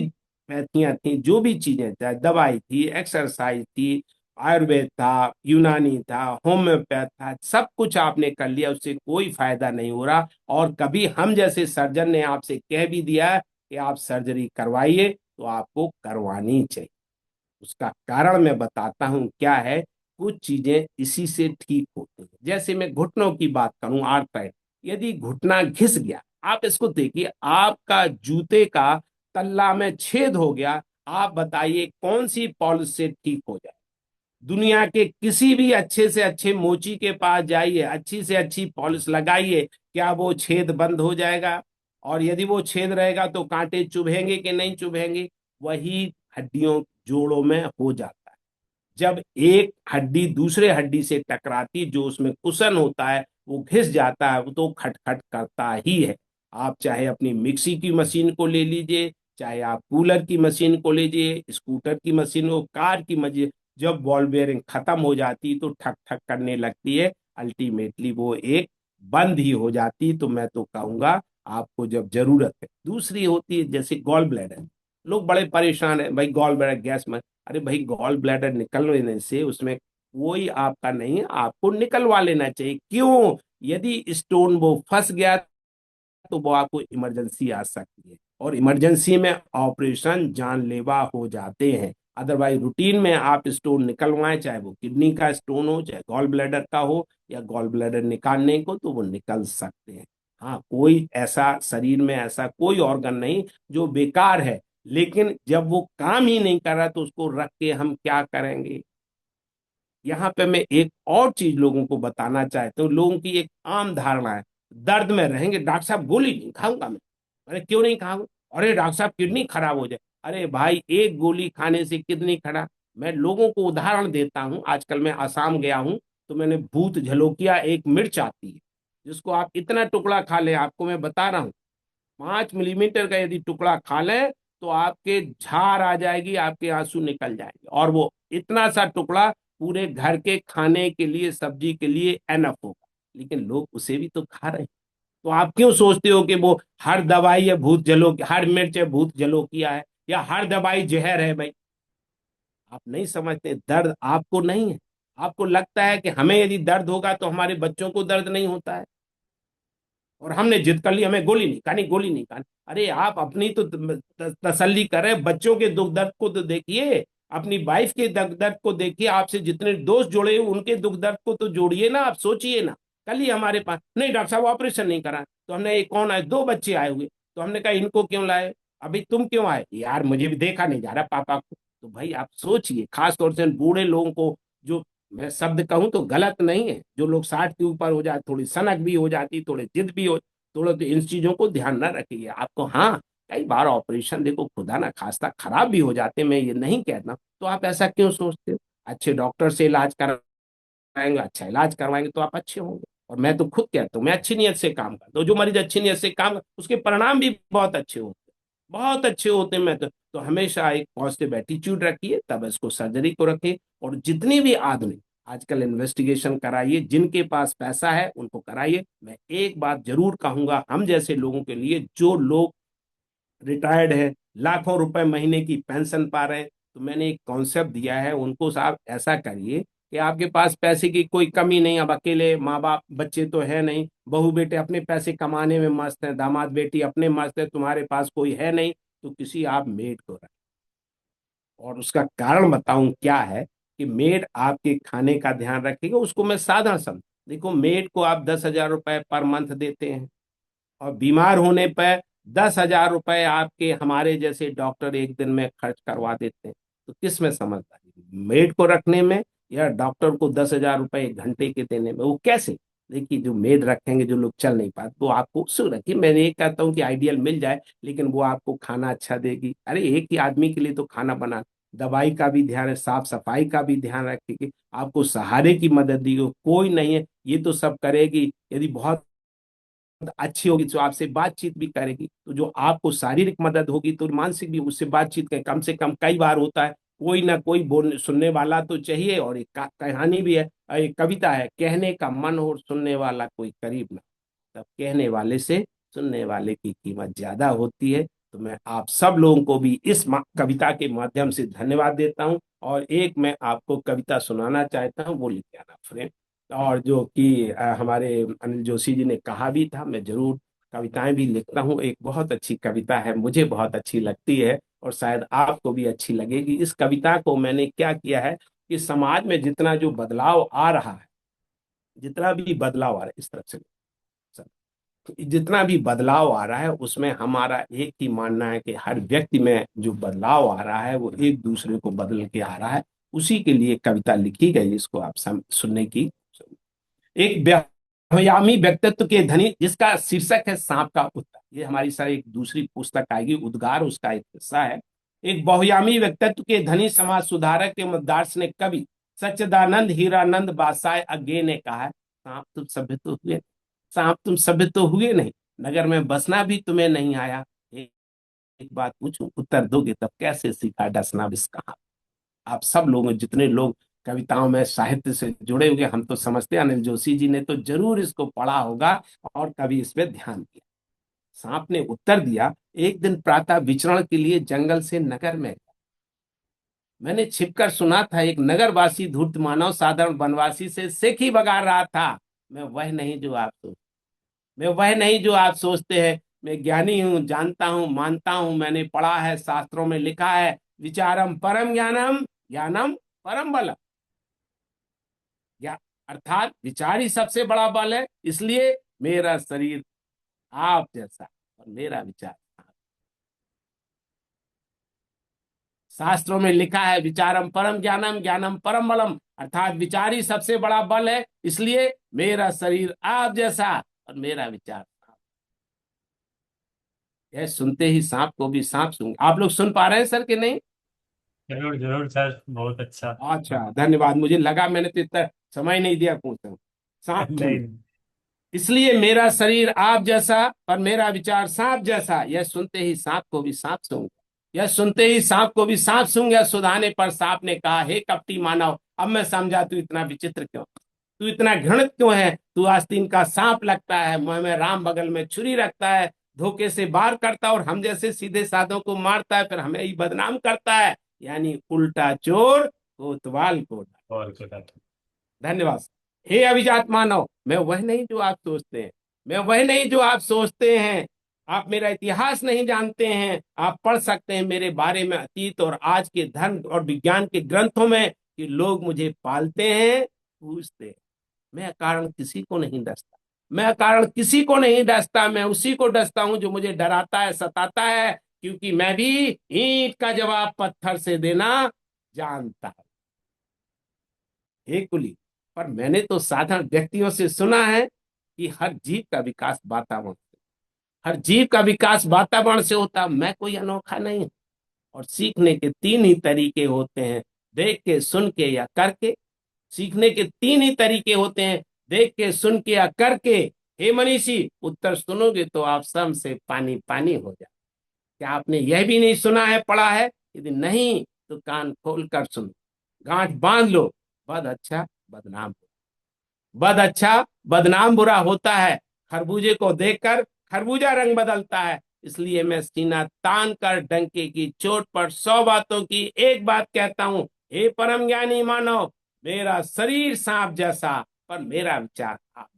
पैथियां थी, जो भी चीजें, चाहे दवाई थी, एक्सरसाइज थी, आयुर्वेद था, यूनानी था, होम्योपैथ था, सब कुछ आपने कर लिया, उससे कोई फायदा नहीं हो रहा, और कभी हम जैसे सर्जन ने आपसे कह भी दिया है कि आप सर्जरी करवाइए, तो आपको करवानी चाहिए। उसका कारण मैं बताता हूं क्या है। कुछ चीजें इसी से ठीक होती हैं। जैसे मैं घुटनों की बात करूं, आर्थराइड, यदि घुटना घिस गया, आप इसको देखिए, आपका जूते का तल्ला में छेद हो गया, आप बताइए कौन सी पॉलिश से ठीक हो जाए? दुनिया के किसी भी अच्छे से अच्छे मोची के पास जाइए, अच्छी से अच्छी पॉलिश लगाइए, क्या वो छेद बंद हो जाएगा? और यदि वो छेद रहेगा तो कांटे चुभेंगे कि नहीं चुभेंगे? वही हड्डियों जोड़ों में हो जाता है। जब एक हड्डी दूसरे हड्डी से टकराती, जो उसमें कुशन होता है वो घिस जाता है, वो तो खटखट करता ही है। आप चाहे अपनी मिक्सी की मशीन को ले लीजिए, चाहे आप कूलर की मशीन को लीजिए, स्कूटर की मशीन हो, कार की मशीन, जब बॉल बेयरिंग खत्म हो जाती तो ठक ठक करने लगती है, अल्टीमेटली वो एक बंद ही हो जाती। तो मैं तो कहूंगा, आपको जब जरूरत है, दूसरी होती है जैसे गॉल ब्लैडर, लोग बड़े परेशान है भाई गॉल ब्लैडर गैस में। अरे भाई गॉल ब्लैडर निकलने से उसमें कोई आपका नहीं, आपको निकलवा लेना चाहिए। क्यों? यदि स्टोन वो फंस गया तो वो आपको इमरजेंसी आ सकती है, और इमरजेंसी में ऑपरेशन जानलेवा हो जाते हैं। अदरवाइज रूटीन में आप स्टोन निकलवाएं, चाहे वो किडनी का स्टोन हो, चाहे गॉल ब्लैडर का हो, या गॉल ब्लैडर निकालने को, तो वो निकल सकते हैं। हाँ, कोई ऐसा शरीर में ऐसा कोई ऑर्गन नहीं जो बेकार है, लेकिन जब वो काम ही नहीं कर रहा तो उसको रख के हम क्या करेंगे? यहाँ पे मैं एक और चीज लोगों को बताना चाहता हूँ। लोगों की एक आम धारणा है, दर्द में रहेंगे डॉक्टर साहब गोली नहीं खाऊंगा मैं। अरे क्यों नहीं खाऊंगा? अरे डॉक्टर साहब किडनी खराब हो जाए। अरे भाई, एक गोली खाने से किडनी खराब? मैं लोगों को उदाहरण देता हूँ, आजकल मैं आसाम गया हूँ, तो मैंने भूत झलोकिया एक मिर्च आती है, जिसको आप इतना टुकड़ा खा ले, आपको मैं बता रहा हूँ, 5 मिलीमीटर का यदि टुकड़ा खा लें तो आपके झार आ जाएगी, आपके आंसू निकल जाएंगे, और वो इतना सा टुकड़ा पूरे घर के खाने के लिए, सब्जी के लिए एनफ होगा। लेकिन लोग उसे भी तो खा रहे हैं। तो आप क्यों सोचते हो कि वो हर दवाई है भूत जलो, हर मिर्च है भूत जलो किया है, या हर दवाई जहर है भाई? आप नहीं समझते, दर्द आपको नहीं है। आपको लगता है कि हमें यदि दर्द होगा तो हमारे बच्चों को दर्द नहीं होता है, और हमने जिद कर ली, हमें गोली नहीं खानी, गोली नहीं खानी। अरे आप अपनी तो तसल्ली करें, बच्चों के दुख दर्द को तो देखिए, अपनी वाइफ के दुख दर्द को देखिए, आपसे जितने दोस्त जुड़े हुए उनके दुख दर्द को तो जोड़िए ना, आप सोचिए ना। कल ही हमारे पास, नहीं डॉक्टर साहब ऑपरेशन नहीं करा, तो हमने, ये कौन आए, 2 बच्चे आए हुए, तो हमने कहा इनको क्यों लाए? अभी तुम क्यों आए? यार मुझे भी देखा नहीं जा रहा पापा को। तो भाई आप सोचिए, खास तौर से बूढ़े लोगों को, जो, मैं शब्द कहूं तो गलत नहीं है, जो लोग 60 के ऊपर हो जाते, थोड़ी सनक भी हो जाती, थोड़े जिद भी हो, थोड़ा, तो इन चीजों को ध्यान न रखिए आपको। हाँ, कई बार ऑपरेशन देखो खुदा ना खास्ता खराब भी हो जाते, मैं ये नहीं कहता, तो आप ऐसा क्यों सोचते हो? अच्छे डॉक्टर से इलाज कराएंगे, अच्छा इलाज करवाएंगे तो आप अच्छे होंगे। और मैं तो खुद कहता हूँ, मैं अच्छी नीयत से काम करता हूँ, जो मरीज अच्छी नीयत से काम उसके परिणाम भी बहुत अच्छे होते हैं, बहुत अच्छे होते हैं। मैं तो हमेशा एक पॉजिटिव एटीट्यूड रखिए, तब इसको सर्जरी को रखिए। और जितनी भी आदमी आजकल इन्वेस्टिगेशन कराइए, जिनके पास पैसा है उनको कराइए। मैं एक बात जरूर कहूंगा, हम जैसे लोगों के लिए, जो लोग रिटायर्ड है, लाखों रुपए महीने की पेंशन पा रहे हैं, तो मैंने एक कॉन्सेप्ट दिया है उनको, साहब ऐसा करिए कि आपके पास पैसे की कोई कमी नहीं, अब अकेले माँ बाप बच्चे तो है नहीं, बहू बेटे अपने पैसे कमाने में मस्त है, दामाद बेटी अपने मस्त है, तुम्हारे पास कोई है नहीं, तो किसी आप मेड को रख। और उसका कारण बताऊं क्या है, कि मेड आपके खाने का ध्यान रखेगा, उसको मैं साधारण समझ, देखो मेड को आप 10,000 रुपए पर मंथ देते हैं, और बीमार होने पर 10,000 रुपए आपके हमारे जैसे डॉक्टर एक दिन में खर्च करवा देते हैं। तो किस में समझदारी, मेड को रखने में, या डॉक्टर को 10,000 रुपए 1 घंटे के देने में? वो कैसे? देखिए, जो मेड रखेंगे, जो लोग चल नहीं पाते, वो आपको उसको रखिए। मैं ये कहता हूँ कि आइडियल मिल जाए, लेकिन वो आपको खाना अच्छा देगी। अरे एक ही आदमी के लिए तो खाना बना, दवाई का भी ध्यान है, साफ सफाई का भी ध्यान रखेगी, आपको सहारे की मदद दी, कोई नहीं है ये तो सब करेगी। यदि बहुत अच्छी होगी तो आपसे बातचीत भी करेगी, तो जो आपको शारीरिक मदद होगी तो मानसिक भी उससे बातचीत करें। कम से कम, कई बार होता है कोई ना कोई बोलने सुनने वाला तो चाहिए। और एक कहानी भी है, एक कविता है, कहने का मन हो सुनने वाला कोई करीब ना, तब कहने वाले से सुनने वाले की कीमत ज्यादा होती है। तो मैं आप सब लोगों को भी इस कविता के माध्यम से धन्यवाद देता हूं। और एक मैं आपको कविता सुनाना चाहता हूं, वो लिख के आना फ्रेंड। और जो कि हमारे अनिल जोशी जी ने कहा भी था, मैं जरूर कविताएं भी लिखता हूँ। एक बहुत अच्छी कविता है, मुझे बहुत अच्छी लगती है, और शायद आपको भी अच्छी लगेगी। इस कविता को मैंने क्या किया है, कि समाज में जितना जो बदलाव आ रहा है, जितना भी बदलाव आ रहा है, इस तरफ से जितना भी बदलाव आ रहा है, उसमें हमारा एक ही मानना है कि हर व्यक्ति में जो बदलाव आ रहा है वो एक दूसरे को बदल के आ रहा है। उसी के लिए कविता लिखी गई, इसको आप सुनने की। एक व्यायामी व्यक्तित्व के धनी, जिसका शीर्षक है सांप का उत्तर, ये हमारी सारी एक दूसरी पुस्तक आएगी, उद्गार उसका एक हिस्सा है। एक बहुयामी व्यक्तित्व के धनी, समाज सुधारक के दार्शनिक कवि सच्चिदानंद हीरानंद बादशाह अज्ञे ने कहा है, सांप तुम सभ्य तो हुए, सांप तुम सभ्य तो हुए नहीं, नगर में बसना भी तुम्हें नहीं आया। एक बात पूछूं, उत्तर दोगे तब कैसे सीखा डसना बिस्का? आप सब लोग, जितने लोग कविताओं में साहित्य से जुड़े हुए, हम तो समझते हैं अनिल जोशी जी ने तो जरूर इसको पढ़ा होगा, और कभी इस पे ध्यान दिया। सांप ने उत्तर दिया, एक दिन प्रातः विचरण के लिए जंगल से नगर में गया। मैंने छिपकर सुना था, एक नगरवासी धूर्त मानव साधारण वनवासी से सेखी बगा रहा था। मैं वह नहीं जो आप सोच मैं वह नहीं जो आप सोचते हैं। मैं ज्ञानी हूँ, जानता हूँ, मानता हूँ, मैंने पढ़ा है, शास्त्रों में लिखा है, विचारम परम ज्ञानम, ज्ञानम परम बलम। या अर्थात विचार ही सबसे बड़ा बल है, इसलिए मेरा शरीर आप जैसा, और मेरा विचार आप। शास्त्रों में लिखा है, विचारम परम ज्ञानम, ज्ञानम परम बलम, अर्थात विचार ही सबसे बड़ा बल है, इसलिए मेरा शरीर आप जैसा, और मेरा विचार आप। यह सुनते ही सांप को भी सांप सूंघ। आप लोग सुन पा रहे हैं सर कि नहीं? जरूर जरूर सर, बहुत अच्छा। अच्छा, धन्यवाद। मुझे लगा मैंने तो इतना समय नहीं दिया, पूछता हूँ, सांप सूंघ। नहीं। इसलिए मेरा शरीर आप जैसा पर मेरा विचार सांप जैसा, यह सुनते ही सांप को भी सांप सूंघ, यह सुनते ही सांप को भी सांप सूंघ गया। सुधाने पर सांप ने कहा, हे कपटी मानव, अब मैं समझा तू इतना विचित्र क्यों, तू इतना घृणित क्यों है। तू आस्तीन का सांप लगता है, मुंह में राम, बगल में छुरी रखता है, धोखे से वार करता है और हम जैसे सीधे साधों को मारता है, फिर हमें ही बदनाम करता है, यानी उल्टा चोर कोतवाल को। और क्या था? धन्यवाद। हे अभिजात मानव, मैं वह नहीं जो आप सोचते हैं, मैं वह नहीं जो आप सोचते हैं। आप मेरा इतिहास नहीं जानते हैं। आप पढ़ सकते हैं मेरे बारे में अतीत और आज के धर्म और विज्ञान के ग्रंथों में कि लोग मुझे पालते हैं, पूजते हैं। मैं अकारण किसी को नहीं डसता, मैं अकारण किसी को नहीं डसता, मैं उसी को डसता हूं जो मुझे डराता है, सताता है, क्योंकि मैं भी ईंट का जवाब पत्थर से देना जानता हूं। हे कुली, पर मैंने तो साधारण व्यक्तियों से सुना है कि हर जीव का विकास वातावरण से, हर जीव का विकास वातावरण से होता। मैं कोई अनोखा नहीं हूं। और सीखने के तीन ही तरीके होते हैं, देख के, सुन के या करके। सीखने के तीन ही तरीके होते हैं, देख के, सुन के या करके। हे मनीषी, उत्तर सुनोगे तो आप सम से पानी पानी हो जाए। क्या आपने यह भी नहीं सुना है, पढ़ा है? यदि नहीं तो कान खोल कर सुनो, गांठ बांध लो। बद अच्छा बदनाम, बद अच्छा बदनाम बुरा होता है। खरबूजे को देखकर खरबूजा रंग बदलता है। इसलिए मैं सीना तान कर डंके की चोट पर 100 बातों की एक बात कहता हूं। हे परम ज्ञानी मानव, मेरा शरीर सांप जैसा पर मेरा विचार आप।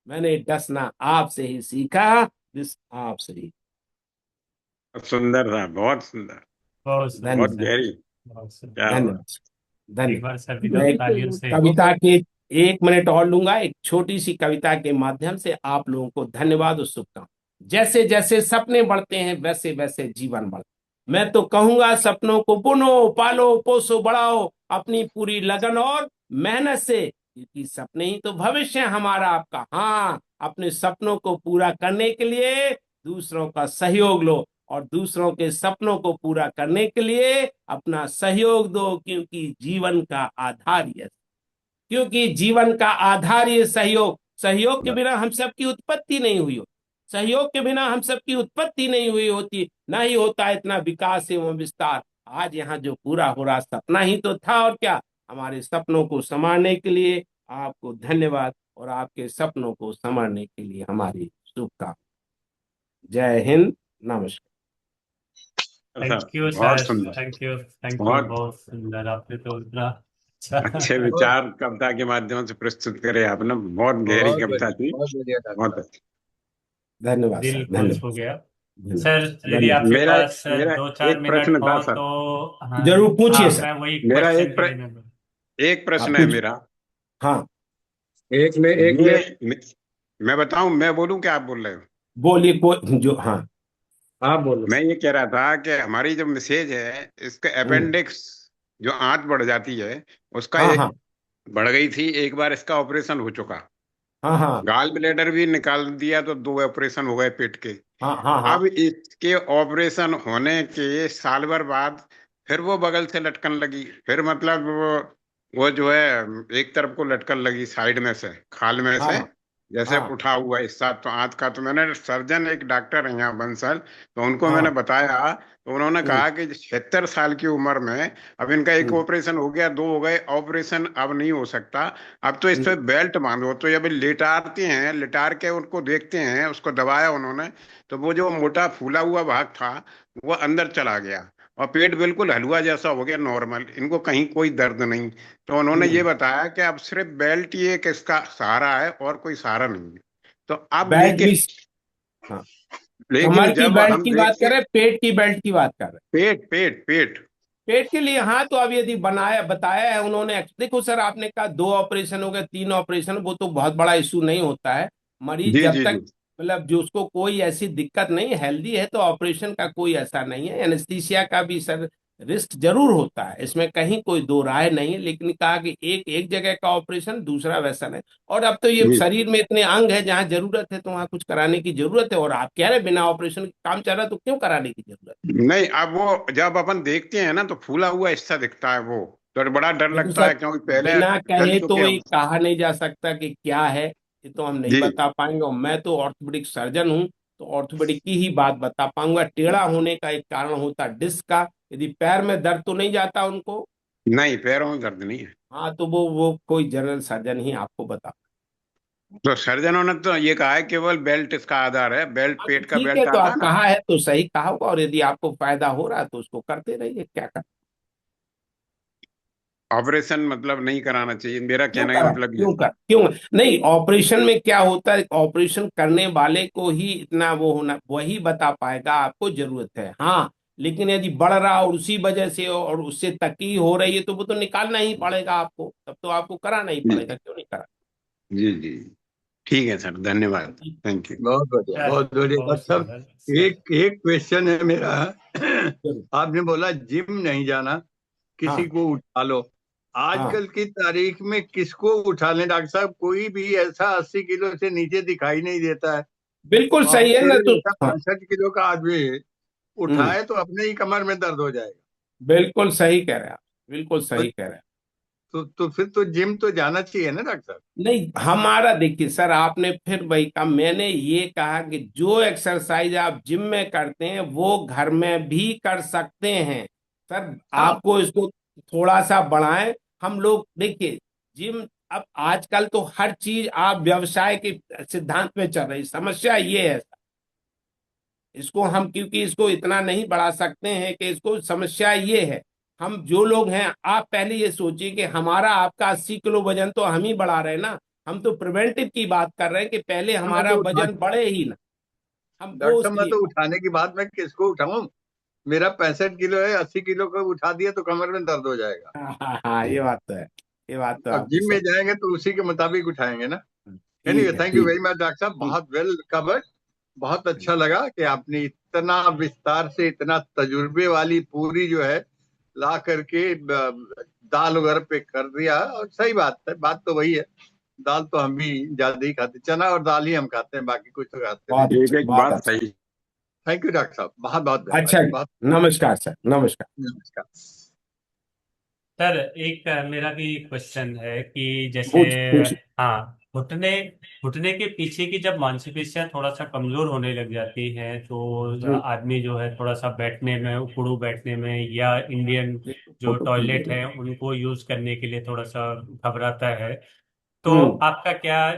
मैंने डसना आपसे ही सीखा, जिस आपसे ही। सुंदर था, बहुत सुंदर, बहुत बहुत सुंदर। धन्यवाद। गहरी। बहुत सुंदर। क्या बात। धन्यवाद। एक धन्यवाद। बार सभी मैं लोग एक तालियों से। कविता के 1 मिनट और लूंगा। एक छोटी सी कविता के माध्यम से आप लोगों को धन्यवाद और शुभकामनाएं। जैसे जैसे सपने बढ़ते हैं वैसे वैसे जीवन बढ़ता है। मैं तो कहूंगा, सपनों को बुनो, पालो, पोसो, बढ़ाओ अपनी पूरी लगन और मेहनत से, क्योंकि सपने ही तो भविष्य है हमारा आपका। हाँ, अपने सपनों को पूरा करने के लिए दूसरों का सहयोग लो और दूसरों के सपनों को पूरा करने के लिए अपना सहयोग दो, क्योंकि जीवन का आधार ये, क्योंकि जीवन का आधार ये सहयोग। सहयोग के बिना हम सबकी उत्पत्ति नहीं हुई हो, सहयोग के बिना हम सबकी उत्पत्ति नहीं हुई होती, ना ही होता इतना विकास एवं विस्तार। आज यहाँ जो पूरा हो रहा सपना ही तो था, और क्या। हमारे सपनों को संभालने के लिए आपको धन्यवाद और आपके सपनों को संभालने के लिए हमारी शुभकामनाएं। जय हिंद, नमस्कार। थैंक यू बहुत सर। सुंदर, थैंक यू, थैंक यू। बहुत बहुत सुंदर, आपने तो इतना अच्छे अच्छा। विचार कविता के माध्यम से प्रस्तुत करे आपने। बहुत गहरी बहुत कविता बढ़िया, थी, बहुत बढ़िया था बहुत आपका। अच्छी। धन्यवाद दिल सर, खुश हो धन्यवाद। गया। धन्यवाद। सर, यदि धन्यवाद। आपके मेरा पास मेरा 2-4 मिनट एक प्रश्न हो था सर। तो। हाँ। जरूर पूछिए हाँ, सर। मैं वही मेरा क्वेश्चन के लिए मैं। एक आप प्रश्न है पूछ। मेरा। हाँ, एक ये मिनट। मैं बताऊं, मैं बोलूं कि आप बोल रहे हो? बोलिए। कोई जो, हाँ। आप बोलो। मैं ये कह रहा था कि हमारी जो मिसेज है, इसका हम्म, अपेंडिक्स जो आंत बढ़ जाती है, उसका हाँ एक हाँ बढ़ गई थी। एक बार इसका ऑपरेशन हो चुका, हाँ हाँ गाल ब्लेडर भी निकाल दिया, तो 2 ऑपरेशन हो गए पेट के। हाँ हाँ हाँ। अब इसके ऑपरेशन होने के साल भर बाद फिर वो बगल से लटकन लगी। फिर मतलब वो जो है एक तरफ को लटकन लगी, साइड में से, खाल में हाँ से, हाँ जैसे हाँ उठा हुआ हिस्सा। तो आंत का, तो मैंने सर्जन, एक डॉक्टर है यहाँ बंसल, तो उनको मैंने हाँ। बताया। तो उन्होंने हम्म, कहा कि 76 साल की उम्र में अब इनका एक हम्म, ऑपरेशन हो गया, 2 हो गए, ऑपरेशन अब नहीं हो सकता। अब तो इस पे हम्म, बेल्ट बांधो। तो जब लिटारते हैं, लिटार के उनको देखते हैं, उसको दबाया उन्होंने, तो वो जो मोटा फूला हुआ भाग था वो अंदर चला गया और पेट बिल्कुल हलवा जैसा हो गया, नॉर्मल। इनको कहीं कोई दर्द नहीं। तो उन्होंने ये हम्म। बताया कि अब सिर्फ बेल्ट ही एक इसका सहारा है और कोई सहारा नहीं है। तो अब बेल्ट भी। लेकिन हाँ, लेकिन कमर की जब बेल्ट हम की बात देखते कर हैं, रहे हैं, पेट की बेल्ट की बात कर रहे हैं? पेट पेट पेट। पेट के लिए, हाँ, तो अब यदि बनाया बताया है उन्होंने। देखो सर, आपने कहा 2 ऑपरेशन हो गए, 3 ऑपरेशन, वो तो बहुत बड़ा इशू नहीं होता है। मरीज जी जब जी तक, जी। मतलब जो उसको कोई ऐसी दिक्कत नहीं, हेल्दी है, तो ऑपरेशन का कोई ऐसा नहीं है। एनेस्थीसिया का भी सर रिस्क जरूर होता है, इसमें कहीं कोई दो राय नहीं है, लेकिन कहा कि एक एक जगह का ऑपरेशन, दूसरा वैसा नहीं। और अब तो ये जी शरीर में इतने अंग है, जहाँ जरूरत है तो वहाँ कुछ कराने की जरूरत है। और आप कह रहे हैं बिना ऑपरेशन के काम चल रहा है, तो क्यों कराने की जरूरत नहीं, अब वो जब अपन देखते हैं ना, तो फूला हुआ हिस्सा दिखता है वो, तो बड़ा डर है? देखो लगता सर, है, क्योंकि पहले बिना चल कहे चुके तो हैं ये हम। कहा नहीं जा सकता कि क्या है। ये तो हम नहीं जी बता पाएंगे, और मैं तो ऑर्थोपेडिक सर्जन हूँ, तो ऑर्थोपेडिक की ही बात बता पाऊंगा। टेढ़ा होने का एक कारण होता है डिस्क का। यदि पैर में दर्द तो नहीं जाता उनको। नहीं, पैरों में दर्द नहीं है। हाँ, तो वो कोई जनरल सर्जन ही आपको बता। तो सर्जनों ने तो ये कहा है केवल बेल्ट इसका आधार है, बेल्ट हाँ, तो पेट का ठीक है, बेल्ट तो आता आप है ना। कहा है तो सही कहा होगा, और यदि आपको फायदा हो रहा है तो उसको करते रहिए, क्या कर। ऑपरेशन मतलब नहीं कराना चाहिए, मेरा क्यों कहने का करा, मतलब ये। क्यों नहीं, ऑपरेशन में क्या होता है, ऑपरेशन करने वाले को ही इतना वो होना, वही बता पाएगा आपको जरूरत है। हाँ, लेकिन यदि बढ़ रहा और उसी वजह से और उससे तकी हो रही है, तो वो तो निकालना ही पड़ेगा आपको, तब तो आपको कराना ही जी पड़ेगा, क्यों नहीं करा। जी जी। ठीक है सर, धन्यवाद। Thank you. बहुत बढ़िया, चलिए, बहुत बढ़िया बहुत डॉक्टर सुंदर साहब। सर। एक एक क्वेश्चन है मेरा। जरूर। आपने बोला जिम नहीं जाना, किसी हाँ को उठा लो। हाँ, आजकल की तारीख में किसको उठा लें डॉक्टर साहब? कोई भी ऐसा 80 किलो से नीचे दिखाई नहीं देता है। बिल्कुल अब सही है ना, मेरे तो जैसा हाँ। 65 किलो का आदमी हम्म, उठाए तो अपने ही कमर में दर्द हो जाएगा। बिल्कुल सही कह रहे हैं आप, बिल्कुल तो, सही कह रहे हैं। तो फिर तो जिम तो जाना चाहिए ना डॉक्टर साहब? नहीं, हमारा देखिए सर, आपने फिर वही कहा, मैंने ये कहा कि जो एक्सरसाइज आप जिम में करते हैं वो घर में भी कर सकते हैं। सर, हाँ। आपको इसको थोड़ा सा बढ़ाएं। हम लोग देखिए, जिम अब आजकल तो हर चीज आप व्यवसाय के सिद्धांत में चल रही, समस्या ये है। इसको हम क्योंकि इसको इतना नहीं बढ़ा सकते हैं, कि इसको समस्या ये है, हम जो लोग हैं, आप पहले ये सोचिए कि हमारा आपका 80 किलो वजन तो हम ही बढ़ा रहे हैं ना। हम तो प्रिवेंटिव की बात कर रहे हैं कि पहले मैं हमारा तो उठा वजन बढ़े ही ना, हम वो डॉक्टर साहब, मैं उसके लिए। तो उठाने की बात मैं किसको उठाऊं? मेरा 65 किलो है, 80 किलो का उठा दिया तो कमर में दर्द हो जाएगा। हाँ हाँ हाँ, ये बात तो है, ये बात तो अब आपकी जिम में सही। जाएंगे तो उसी के मुताबिक उठाएंगे ना। एनीवे, ठीक है, थैंक यू ठीक वेरी मच डॉक्टर साहब, है। बहुत वेल कवर्ड। बहुत ठीक। अच्छा लगा कि आपने इतना विस्तार से, इतना तजुर्बे वाली पूरी जो है ला करके दाल वगैरह पे कर दिया। और सही बात है, बात तो वही है। दाल तो हम भी ज्यादा ही खाते, चना और दाल ही हम खाते हैं, बाकी कुछ तो खाते नहीं। बहुत एक अच्छा, एक बहुत बात अच्छा। सही। थैंक यू डॉक्टर साहब, बहुत बहुत धन्यवाद, अच्छा, बहुत। नमस्कार सर, नमस्कार। नमस्कार। सर, एक मेरा भी क्वेश्चन है कि जैसे, पूछ पूछ। हाँ, घुटने घुटने के पीछे की जब मांसपेशियां थोड़ा सा कमजोर होने लग जाती हैं, तो हम्म, आदमी जो है थोड़ा सा बैठने में, उखड़ू बैठने में, या इंडियन जो फोटो टॉयलेट क्लियर है है। उनको यूज करने के लिए थोड़ा सा घबराता है। तो हम्म। आपका क्या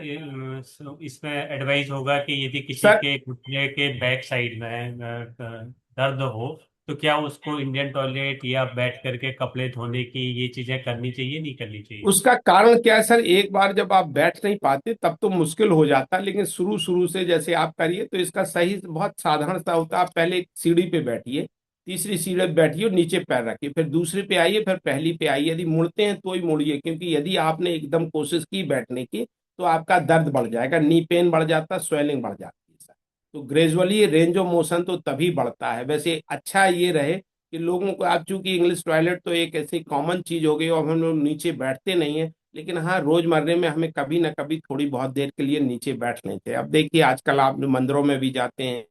इसमें एडवाइस होगा कि यदि किसी सर, के घुटने के बैक साइड में दर्द हो, तो क्या उसको इंडियन टॉयलेट या बैठ करके कपड़े धोने की ये चीजें करनी चाहिए, नहीं करनी चाहिए? उसका कारण क्या है सर, एक बार जब आप बैठ नहीं पाते तब तो मुश्किल हो जाता है, लेकिन शुरू शुरू से जैसे आप करिए तो इसका सही बहुत साधारण सा होता है। आप पहले एक सीढ़ी पे बैठिए, तीसरी सीढ़ी पे बैठिए और नीचे पैर रखिए, फिर दूसरी पे आइए, फिर पहली पे आइए। यदि मुड़ते हैं तो ही मुड़िए, क्योंकि यदि आपने एकदम कोशिश की बैठने की तो आपका दर्द बढ़ जाएगा, नी पेन बढ़ जाता है, स्वेलिंग बढ़ जाती है सर। तो ग्रेजुअली रेंज ऑफ मोशन तो तभी बढ़ता है। वैसे अच्छा ये रहे कि लोगों को, आप चूंकि इंग्लिश टॉयलेट तो एक ऐसी कॉमन चीज हो गई और हम लोग नीचे बैठते नहीं है, लेकिन हाँ, रोजमर्रे में हमें कभी ना कभी थोड़ी बहुत देर के लिए नीचे बैठ लेते हैं। अब देखिए, आजकल आप मंदिरों में भी जाते हैं,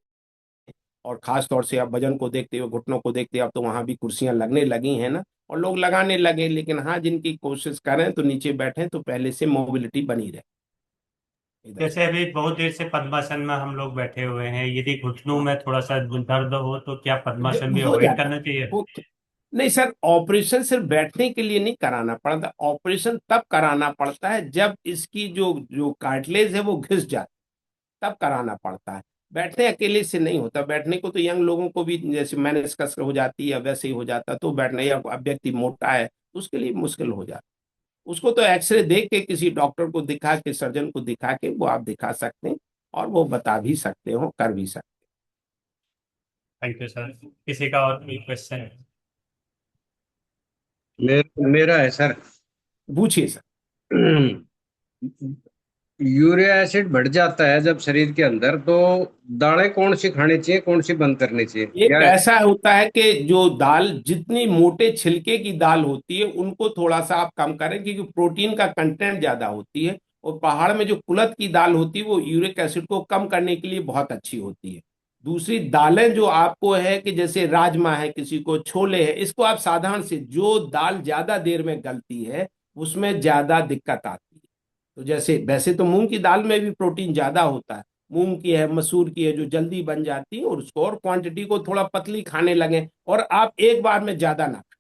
और खास तौर से आप वजन को देखते हो, घुटनों को देखते हो, अब तो वहां भी कुर्सियां लगने लगी हैं ना, और लोग लगाने लगे। लेकिन हाँ, जिनकी कोशिश करें तो नीचे बैठें तो पहले से मोबिलिटी बनी रहे इधर। जैसे अभी बहुत देर से पद्मासन में हम लोग बैठे हुए हैं, यदि घुटनों हाँ, में थोड़ा सा दर्द हो तो क्या पद्मासन भी हो अवॉइड जाता करना चाहिए? है। नहीं सर, ऑपरेशन सिर्फ बैठने के लिए नहीं कराना पड़ता, ऑपरेशन तब कराना पड़ता है जब इसकी जो जो कार्टिलेज है वो घिस जाती, तब कराना पड़ता है। बैठने अकेले से नहीं होता, बैठने को तो यंग लोगों को भी जैसे मेनिस्कस हो जाती है वैसे ही हो जाता, तो बैठना, या अब व्यक्ति मोटा है तो उसके लिए मुश्किल हो जाता। उसको तो एक्सरे देख के किसी डॉक्टर को दिखा के, सर्जन को दिखा के वो आप दिखा सकते हैं, और वो बता भी सकते हो, कर भी सकते थैंक यू सर। किसी का और कोई क्वेश्चन है? मेरा है सर। हैं। पूछिए सर। यूरिया एसिड बढ़ जाता है जब शरीर के अंदर, तो दालें कौन सी खानी चाहिए, कौन सी बंद करनी चाहिए, एक क्या है? ऐसा होता है कि जो दाल, जितनी मोटे छिलके की दाल होती है उनको थोड़ा सा आप कम करें, क्योंकि प्रोटीन का कंटेंट ज्यादा होती है। और पहाड़ में जो कुलथ की दाल होती है वो यूरिक एसिड को कम करने के लिए बहुत अच्छी होती है। दूसरी दालें जो आपको है कि जैसे राजमा है, किसी को छोले है, इसको आप साधारण से, जो दाल ज्यादा देर में गलती है उसमें ज्यादा दिक्कत आती है। तो जैसे वैसे तो मूंग की दाल में भी प्रोटीन ज्यादा होता है, मूंग की है, मसूर की है, जो जल्दी बन जाती है, और उसको और क्वांटिटी को थोड़ा पतली खाने लगे, और आप एक बार में ज्यादा ना खाएं।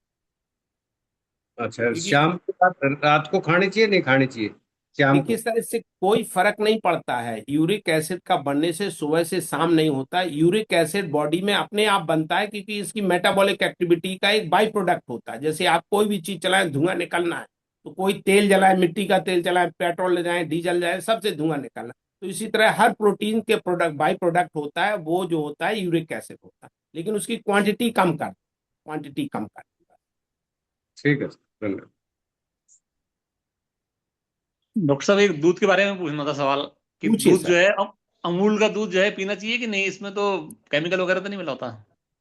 अच्छा, क्योंकि शाम के बाद रात को खानी चाहिए नहीं खानी चाहिए? शाम देखिए को? सर, इससे कोई फर्क नहीं पड़ता है, यूरिक एसिड का बनने से सुबह से शाम नहीं होता। यूरिक एसिड बॉडी में अपने आप बनता है, क्योंकि इसकी मेटाबॉलिक एक्टिविटी का एक बाई प्रोडक्ट होता है। जैसे आप कोई भी चीज चलाएं, धुआं निकलना है, तो कोई तेल जलाए, मिट्टी का तेल जलाए, पेट्रोल ले जाए, डीजल जाए, सबसे धुआं निकलना। तो इसी तरह हर प्रोटीन के प्रोडक्ट बाई प्रोडक्ट होता है, वो जो होता है यूरिक एसिड होता है, लेकिन उसकी क्वांटिटी कम कर। ठीक है सर, धन्यवाद। डॉक्टर साहब, एक दूध के बारे में पूछना था सवाल कि पूछिए दूध सर। जो है अमूल का दूध जो है पीना चाहिए कि नहीं? इसमें तो केमिकल वगैरह तो नहीं मिला होता?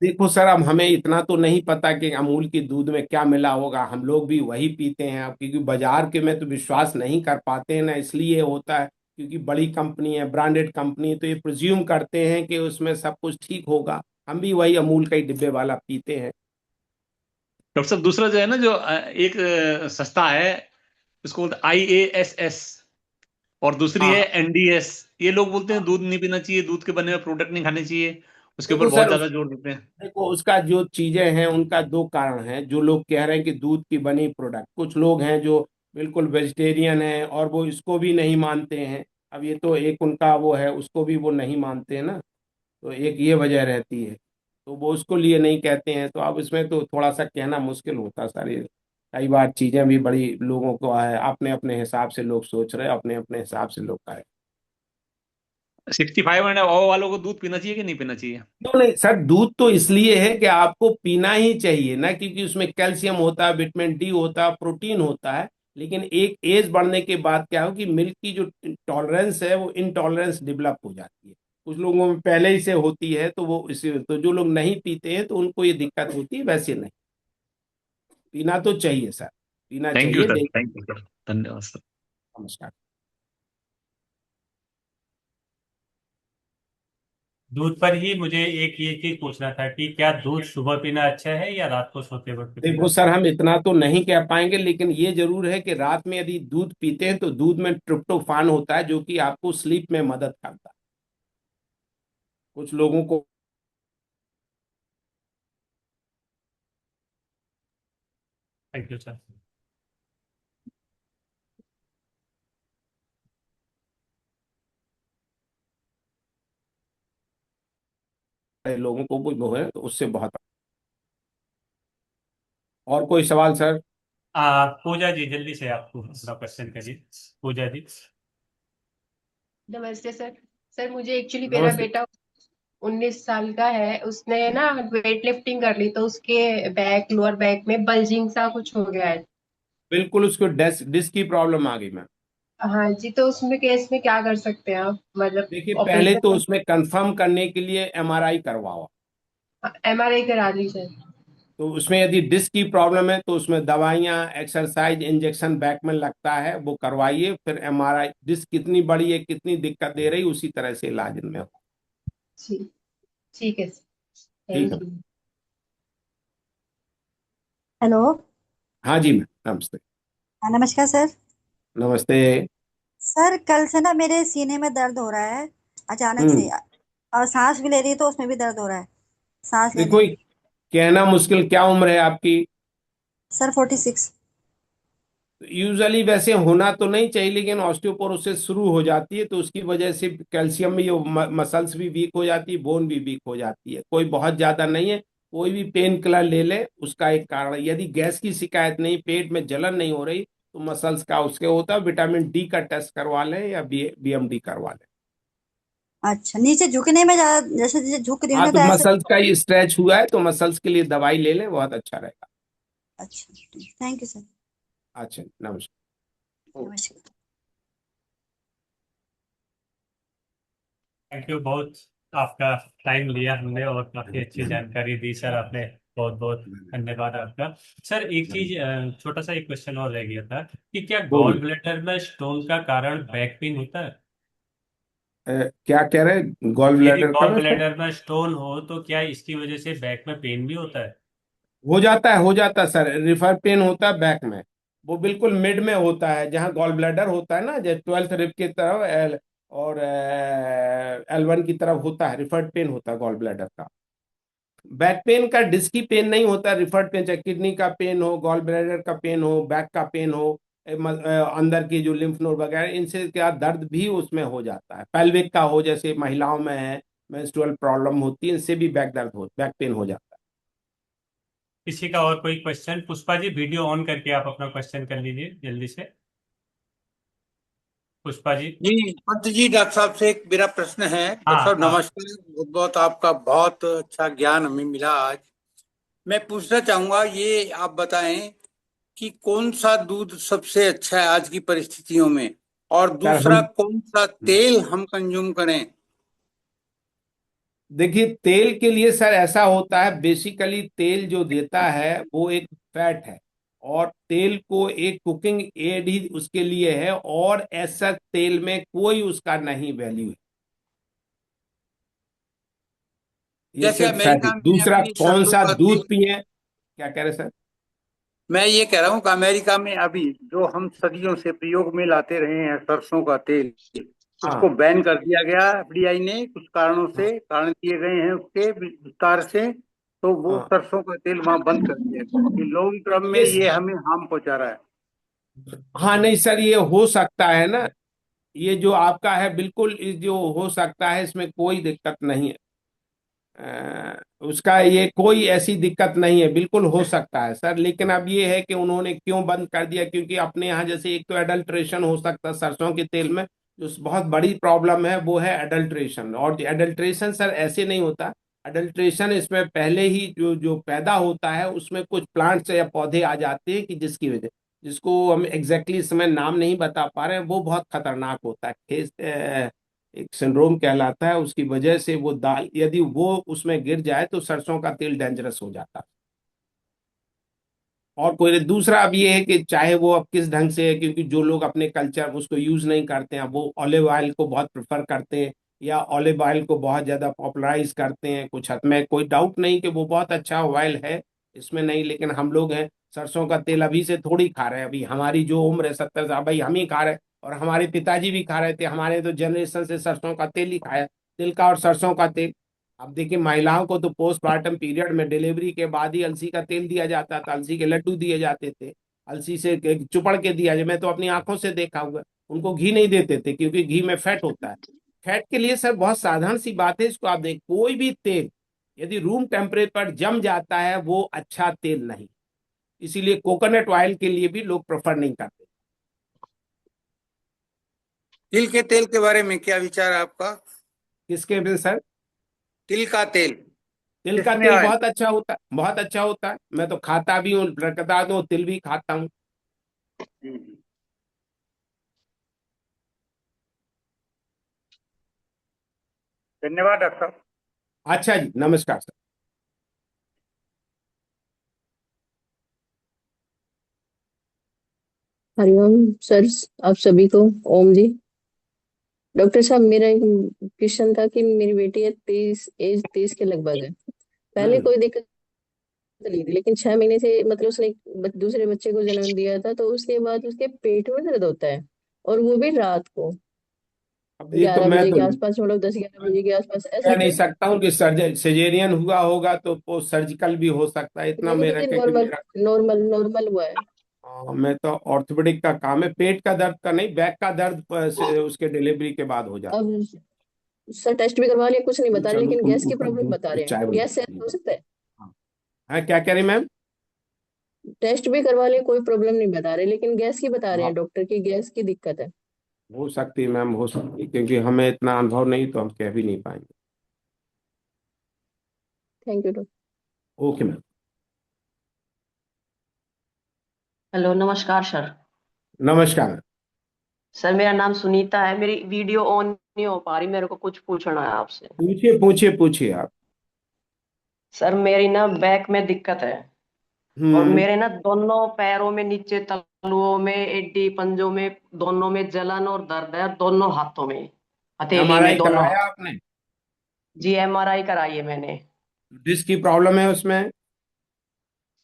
देखो सर, अब हमें इतना तो नहीं पता कि अमूल की दूध में क्या मिला होगा, हम लोग भी वही पीते हैं अब, क्योंकि बाजार के में तो विश्वास नहीं कर पाते हैं ना, इसलिए होता है क्योंकि बड़ी कंपनी है, ब्रांडेड कंपनी है, तो ये प्रिज्यूम करते हैं कि उसमें सब कुछ ठीक होगा। हम भी वही अमूल का ही डिब्बे वाला पीते हैं। डॉक्टर साहब, दूसरा जो है ना, जो एक संस्था है, उसको बोलते IASS, और दूसरी हाँ है हाँ। NDS। ये लोग बोलते हैं हाँ। दूध नहीं पीना चाहिए, दूध के बने हुए प्रोडक्ट नहीं खाने चाहिए, उसके ऊपर देखो बहुत सर, ज्यादा जोर देते हैं। देखो उसका जो चीजें हैं, उनका दो कारण हैं। जो लोग कह रहे हैं कि दूध की बनी प्रोडक्ट, कुछ लोग हैं जो बिल्कुल वेजिटेरियन हैं और वो इसको भी नहीं मानते हैं। अब ये तो एक उनका वो है, उसको भी वो नहीं मानते हैं ना, तो एक ये वजह रहती है, तो वो उसको लिए नहीं कहते हैं। तो अब इसमें तो थोड़ा सा कहना मुश्किल होता है सर, ये कई बार चीजें भी बड़ी लोगों को है, अपने अपने हिसाब से लोग सोच रहे हैं, अपने अपने हिसाब से लोग करें। 65 एंड अबव वालों को दूध पीना चाहिए कि नहीं पीना चाहिए? क्यों नहीं सर, दूध तो इसलिए है कि आपको पीना ही चाहिए ना, क्योंकि उसमें कैल्शियम होता है, विटामिन डी होता है, प्रोटीन होता है। लेकिन एक एज बढ़ने के बाद क्या हो कि मिल्क की जो टॉलरेंस है, वो इनटॉलरेंस डेवलप हो जाती है। कुछ लोगों में पहले ही से होती है, तो वो इसे, तो जो लोग नहीं पीते हैं तो उनको ये दिक्कत होती है, वैसे नहीं। पीना तो चाहिए सर, पीना थैंक यू चाहिए, सर, देखिए। थैंक यू सर, धन्यवाद सर। नमस्कार। दूध पर ही मुझे एक ये चीज पूछना था कि क्या दूध सुबह पीना अच्छा है या रात को सोते वक्त पीना देखो अच्छा सर, है? हम इतना तो नहीं कह पाएंगे, लेकिन ये जरूर है कि रात में यदि दूध पीते हैं तो दूध में ट्रिप्टोफान होता है, जो कि आपको स्लीप में मदद करता है। कुछ लोगों को थैंक यू सर। वो है, तो उससे बहुत। और कोई सवाल सर? पूजा जी, जल्दी से आप अपना क्वेश्चन करिए। पूजा जी। नमस्ते सर। सर मुझे एक्चुअली मेरा नमस्ते। बेटा 19 साल का है, उसने ना वेट लिफ्टिंग कर ली तो उसके बैक, लोअर बैक में बल्जिंग सा कुछ हो गया है। बिल्कुल, उसको डिस्क की प्रॉब्लम आ गई मैम। हाँ जी, तो उसमें केस में क्या कर सकते हैं आप, मतलब देखिए, पहले तो ऑपरेशन? उसमें कंफर्म करने के लिए एमआरआई करवाओ। MRI करा ली सर। तो उसमें यदि डिस्क की प्रॉब्लम है तो उसमें दवाइयाँ, एक्सरसाइज, इंजेक्शन बैक में लगता है, वो करवाइए। फिर एमआरआई, डिस्क कितनी बड़ी है, कितनी दिक्कत दे रही, उसी तरह से इलाज में हो। ठीक, ठीक है सर, ठीक है। Thank you. हेलो। हाँ जी मैम, नमस्ते। हाँ, नमस्कार सर। नमस्ते। सर, कल से ना मेरे सीने में दर्द हो रहा है अचानक से, हम्म। और सांस भी ले रही तो उसमें भी दर्द हो रहा है, सांस लेने देखो, में। ये कहना मुश्किल, क्या उम्र है आपकी? सर 46। यूजुअली वैसे होना तो नहीं चाहिए, लेकिन ऑस्टियोपोरोसिस शुरू हो जाती है तो उसकी वजह से कैल्शियम भी, मसल्स भी वीक हो जाती है, बोन भी वीक हो जाती है। कोई बहुत ज्यादा नहीं है, कोई भी पेन किलर ले ले, उसका एक कारण है। यदि गैस की शिकायत नहीं, पेट में जलन नहीं हो रही, तो मसल्स का उसके होता है। विटामिन डी का टेस्ट करवा लें या BMD करवा लें। अच्छा, नीचे झुकने में ज्यादा, जैसे जैसे झुक रही हूँ हाँ, ना तो तो ऐसे। मसल्स का ही स्ट्रेच हुआ है, तो मसल्स के लिए दवाई ले लें, बहुत अच्छा रहेगा। अच्छा, थैंक यू सर। अच्छा, नमस्कार। नमस्कार। थैंक यू बहुत, आपका टाइम लिया हमने और काफी अच्छी जानकारी दी सर आपने। बहुत बहुत धन्यवाद आपका। सर एक चीज, छोटा सा एक क्वेश्चन और रह गया था कि क्या गॉल बोलिए। ब्लैडर में स्टोन का कारण बैक पेन होता है? क्या कह रहे हैं, गॉल यदि ब्लैडर गॉल का? ब्लैडर में स्टोन हो तो क्या इसकी वजह से बैक में पेन भी होता है? हो जाता है सर, रिफर पेन होता है बैक में। वो बिल्कुल मिड में होता है, जहाँ गॉल ब्लैडर होता है ना, जो 12th रिब की तरफ और L1 की तरफ होता है, रिफर्ड पेन होता है गॉल ब्लैडर का। बैक पेन का डिस्की पेन नहीं होता, रिफर्ड पेन, चाहे किडनी का पेन हो, गॉल ब्लैडर का पेन हो, बैक का पेन हो, अंदर की जो लिम्फ नोड वगैरह, इनसे क्या दर्द भी उसमें हो जाता है। पेल्विक का हो, जैसे महिलाओं में है, मेंस्ट्रुअल प्रॉब्लम होती है, इनसे भी बैक पेन हो जाता किसी का और कोई question? Pushpa ji, video on करके आप अपना क्वेश्चन कर लीजिए जल्दी से। पुष्पा जी। जी पंत जी, डॉक्टर साहब से एक मेरा प्रश्न है। डॉक्टर हाँ साहब हाँ। नमस्कार, बहुत बहुत आपका बहुत अच्छा ज्ञान हमें मिला आज। मैं पूछना चाहूंगा, ये आप बताएं कि कौन सा दूध सबसे अच्छा है आज की परिस्थितियों में, और है। सर दूसरा हम कौन सा तेल हम कंज्यूम करें। देखिए, तेल के लिए सर ऐसा होता है, बेसिकली तेल जो देता है वो एक फैट है, और तेल को एक कुकिंग एड ही उसके लिए है, और ऐसा तेल में कोई उसका नहीं वैल्यू है, ये जैसे सिर्फ फैट ही। अमेरिका में दूसरा, अभी कौन सरसों सा का दूध तेल, पिए, क्या कह रहे सर? मैं ये कह रहा हूँ कि अमेरिका में अभी जो हम सदियों से प्रयोग में लाते रहे हैं सरसों का तेल, उसको हाँ बैन कर दिया गया एफडीआई ने, कुछ कारणों हाँ से कारण दिए गए हैं उसके विस्तार से। तो वो हाँ। सरसों का तेल वहां बंद कर दिया गया कि लॉन्ग टर्म में ये ये हमें हार्म पहुंचा रहा है। हाँ, नहीं सर, ये हो सकता है ना, ये जो आपका है बिल्कुल, जो हो सकता है, इसमें कोई दिक्कत नहीं है। उसका ये कोई ऐसी दिक्कत नहीं है, बिल्कुल हो सकता है सर। लेकिन अब ये है कि उन्होंने क्यों बंद कर दिया, क्योंकि अपने यहाँ जैसे एक तो एडल्ट्रेशन हो सकता है सरसों के तेल में, जो बहुत बड़ी प्रॉब्लम है वो है एडल्ट्रेशन। और एडल्ट्रेशन सर ऐसे नहीं होता, एडल्ट्रेशन इसमें पहले ही जो जो पैदा होता है उसमें कुछ प्लांट्स या पौधे आ जाते हैं कि जिसकी वजह, जिसको हम एग्जैक्टली इस समय नाम नहीं बता पा रहे हैं, वो बहुत खतरनाक होता है, एक सिंड्रोम कहलाता है। उसकी वजह से वो दाल यदि वो उसमें गिर जाए तो सरसों का तेल डेंजरस हो जाता है। और कोई दूसरा अब ये है कि चाहे वो अब किस ढंग से है, क्योंकि जो लोग अपने कल्चर उसको यूज नहीं करते हैं, वो ऑलिव ऑयल को बहुत प्रेफर करते हैं, या ऑलिव ऑयल को बहुत ज्यादा पॉपुलराइज करते हैं। कुछ हद में कोई डाउट नहीं कि वो बहुत अच्छा ऑयल है, इसमें नहीं, लेकिन हम लोग हैं सरसों का तेल अभी से थोड़ी खा रहे हैं। अभी हमारी जो उम्र है 70 साल, भाई हम ही खा रहे हैं, और हमारे पिताजी भी खा रहे थे, हमारे तो जनरेशन से सरसों का तेल ही खाया, तिल का और सरसों का तेल। अब देखिए, महिलाओं को तो पोस्टमार्टम पीरियड में डिलीवरी के बाद ही अलसी का तेल दिया जाता था, अलसी के लड्डू दिए जाते थे, अलसी से चुपड़ के दिया जाए। मैं तो अपनी आंखों से देखा हुआ, उनको घी नहीं देते थे, क्योंकि घी में फैट होता है। फैट के लिए सर बहुत साधारण सी बात है, इसको आप देख, कोई भी तेल यदि रूम टेम्परेचर पर जम जाता है वो अच्छा तेल नहीं। इसीलिए कोकोनट ऑयल के लिए भी लोग प्रेफर नहीं करते। तिल के तेल के बारे में क्या विचार है आपका। किसके भी सर? तिल का तेल, तिल का इसमें तेल है। बहुत अच्छा होता है, बहुत अच्छा होता है, मैं तो खाता भी हूँ, बता दो, तिल भी खाता हूँ। धन्यवाद डॉक्टर साहब। अच्छा जी, नमस्कार सर। हरिओम सर, आप सभी को ओम जी। डॉक्टर साहब, मेरा एक क्वेश्चन था कि मेरी बेटी है 23 के लगभग है। पहले हम्म। कोई दिक्कत नहीं थी, लेकिन 6 महीने से मतलब उसने एक दूसरे बच्चे को जन्म दिया था, तो उसके बाद उसके पेट में दर्द होता है, और वो भी रात को अब ये तो 11 मैं बजे तो के आसपास, मतलब 10-11 बजे के आसपास। ऐसा कह नहीं क्यों? सकता हूँ कि सर्जेरियन हुआ होगा तो वो सर्जिकल भी हो सकता है, इतना नहीं मेरा, नहीं, क्योंकि नॉर्मल मेरा, नॉर्मल हुआ है। मैं तो ऑर्थोपेडिक का काम है, पेट का दर्द का नहीं, बैक का दर्द उसके डिलीवरी के बाद हो जाता अब सर टेस्ट भी करवा लिया, कुछ नहीं है। बता रहे, चलो, लेकिन गैस की उनका प्रॉब्लम दूध बता रहे हैं। चाय गैस से बना। हो सकता है? हाँ हाँ, क्या कह रही मैम? टेस्ट भी करवा लिए, कोई प्रॉब्लम नहीं बता रहे, लेकिन गैस की बता रहे हाँ, हैं डॉक्टर की, गैस की दिक्कत है। हो सकती है मैम, हो सकती है, क्योंकि हमें इतना अनुभव नहीं, तो हम कह भी नहीं पाएंगे। Thank you doctor. Okay ma'am. Hello, नमस्कार सर। नमस्कार मैम। सर मेरा नाम सुनीता है, मेरी वीडियो ऑन नहीं हो पा रही, मेरे को कुछ पूछना है आपसे। पूछिए पूछिए पूछिए आप। सर मेरी ना बैक में दिक्कत है, और हम्म। मेरे ना दोनों पैरों में, नीचे तलुओं में, एड्डी पंजों में, दोनों में जलन और दर्द है, दोनों हाथों में, हथेली में, MRI दोनों कराया हाथ। आपने? जी, एमआरआई कराई है मैंने। डिस्क की प्रॉब्लम है उसमें?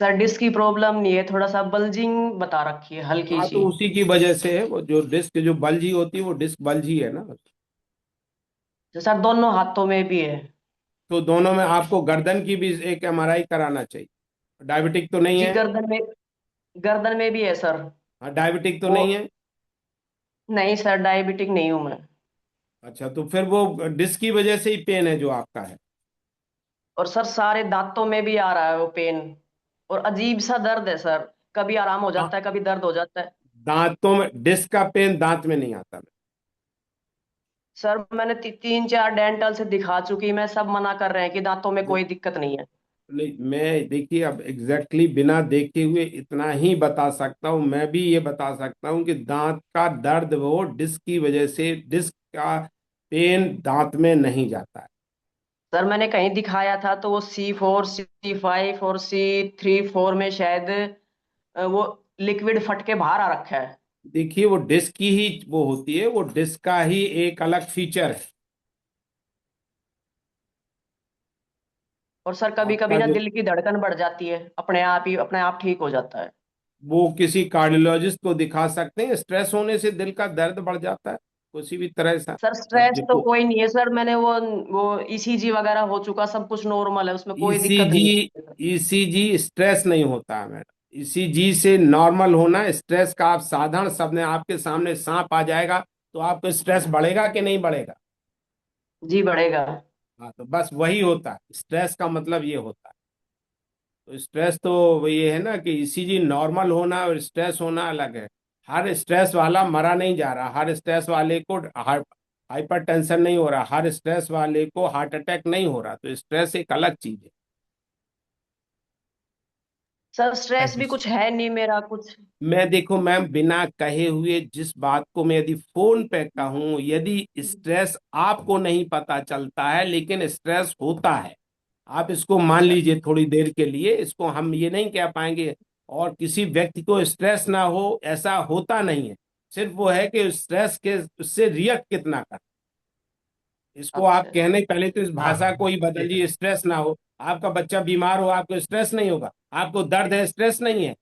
सर डिस्क की प्रॉब्लम नहीं है, थोड़ा सा बल्जिंग बता रखी है, हल्की हाँ, सी। तो उसी की वजह से है, वो जो डिस्क जो बल्जी होती है वो डिस्क बल्जी है ना। तो सर दोनों हाथों में भी है। तो दोनों में आपको गर्दन की भी एक एमआरआई कराना चाहिए। डायबिटिक तो नहीं जी है? गर्दन में भी है सर। हाँ, डायबिटिक तो वो नहीं है? नहीं सर, डायबिटिक नहीं हूं मैं। अच्छा, तो फिर वो डिस्क की वजह से ही पेन है जो आपका है। और सर सारे दांतों में भी आ रहा है वो पेन, और अजीब सा दर्द है सर, कभी आराम हो हाँ, जाता है कभी दर्द हो जाता है। दांतों में डिस्क का पेन दांत में नहीं आता। सर मैंने 3-4 डेंटल से दिखा चुकी, मैं सब मना कर रहे हैं कि दांतों में कोई दिक्कत नहीं है। नहीं, मैं देखिए अब एग्जैक्टली बिना देखे हुए इतना ही बता सकता हूँ। मैं भी ये बता सकता हूँ कि दांत का दर्द वो डिस्क की वजह से, डिस्क का पेन दांत में नहीं जाता है। सर मैंने कहीं दिखाया था तो वो C4 C5 और C3 4 में शायद वो लिक्विड फट के बाहर आ रखा है। देखिए, वो डिस्क की ही वो होती है, वो डिस्क का ही एक अलग फीचर है। और सर कभी कभी आपका ना जो, दिल की धड़कन बढ़ जाती है, अपने आप ठीक हो जाता है। वो किसी कार्डियोलॉजिस्ट को दिखा सकते हैं। स्ट्रेस होने से दिल का दर्द बढ़ जाता है किसी भी तरह से। सर अब स्ट्रेस तो देखो, कोई नहीं है सर, मैंने वो ECG वगैरह हो चुका, सब कुछ नॉर्मल है, उसमें कोई दिक्कत ईसीजी, नहीं है। ईसीजी स्ट्रेस नहीं होता है मैडम। ईसीजी से नॉर्मल होना स्ट्रेस का। आप साधारण शब्द में आपके सामने सांप आ जाएगा तो आपको स्ट्रेस बढ़ेगा कि नहीं बढ़ेगा? जी बढ़ेगा। हाँ, तो बस वही होता है, स्ट्रेस का मतलब ये होता है। तो स्ट्रेस तो ये है ना कि ईसीजी नॉर्मल होना और स्ट्रेस होना अलग है। हर स्ट्रेस वाला मरा नहीं जा रहा, हर स्ट्रेस वाले को हाइपर टेंशन नहीं हो रहा, हर स्ट्रेस वाले को हार्ट अटैक नहीं हो रहा। तो स्ट्रेस एक अलग चीज है। Sir stress thank you. भी कुछ है नहीं मेरा कुछ। मैं देखो मैम, बिना कहे हुए जिस बात को मैं यदि फोन पे कहूं, यदि स्ट्रेस आपको नहीं पता चलता है लेकिन स्ट्रेस होता है, आप इसको मान अच्छा। लीजिए थोड़ी देर के लिए। इसको हम ये नहीं कह पाएंगे और किसी व्यक्ति को स्ट्रेस ना हो, ऐसा होता नहीं है। सिर्फ वो है कि स्ट्रेस के उससे रिएक्ट कितना कर। इसको आप अच्छा कहने पहले तो इस हाँ भाषा हाँ को ही बदलिए, स्ट्रेस ना हो। आपका बच्चा बीमार हो, आपको स्ट्रेस नहीं होगा? आपको दर्द है, स्ट्रेस नहीं है।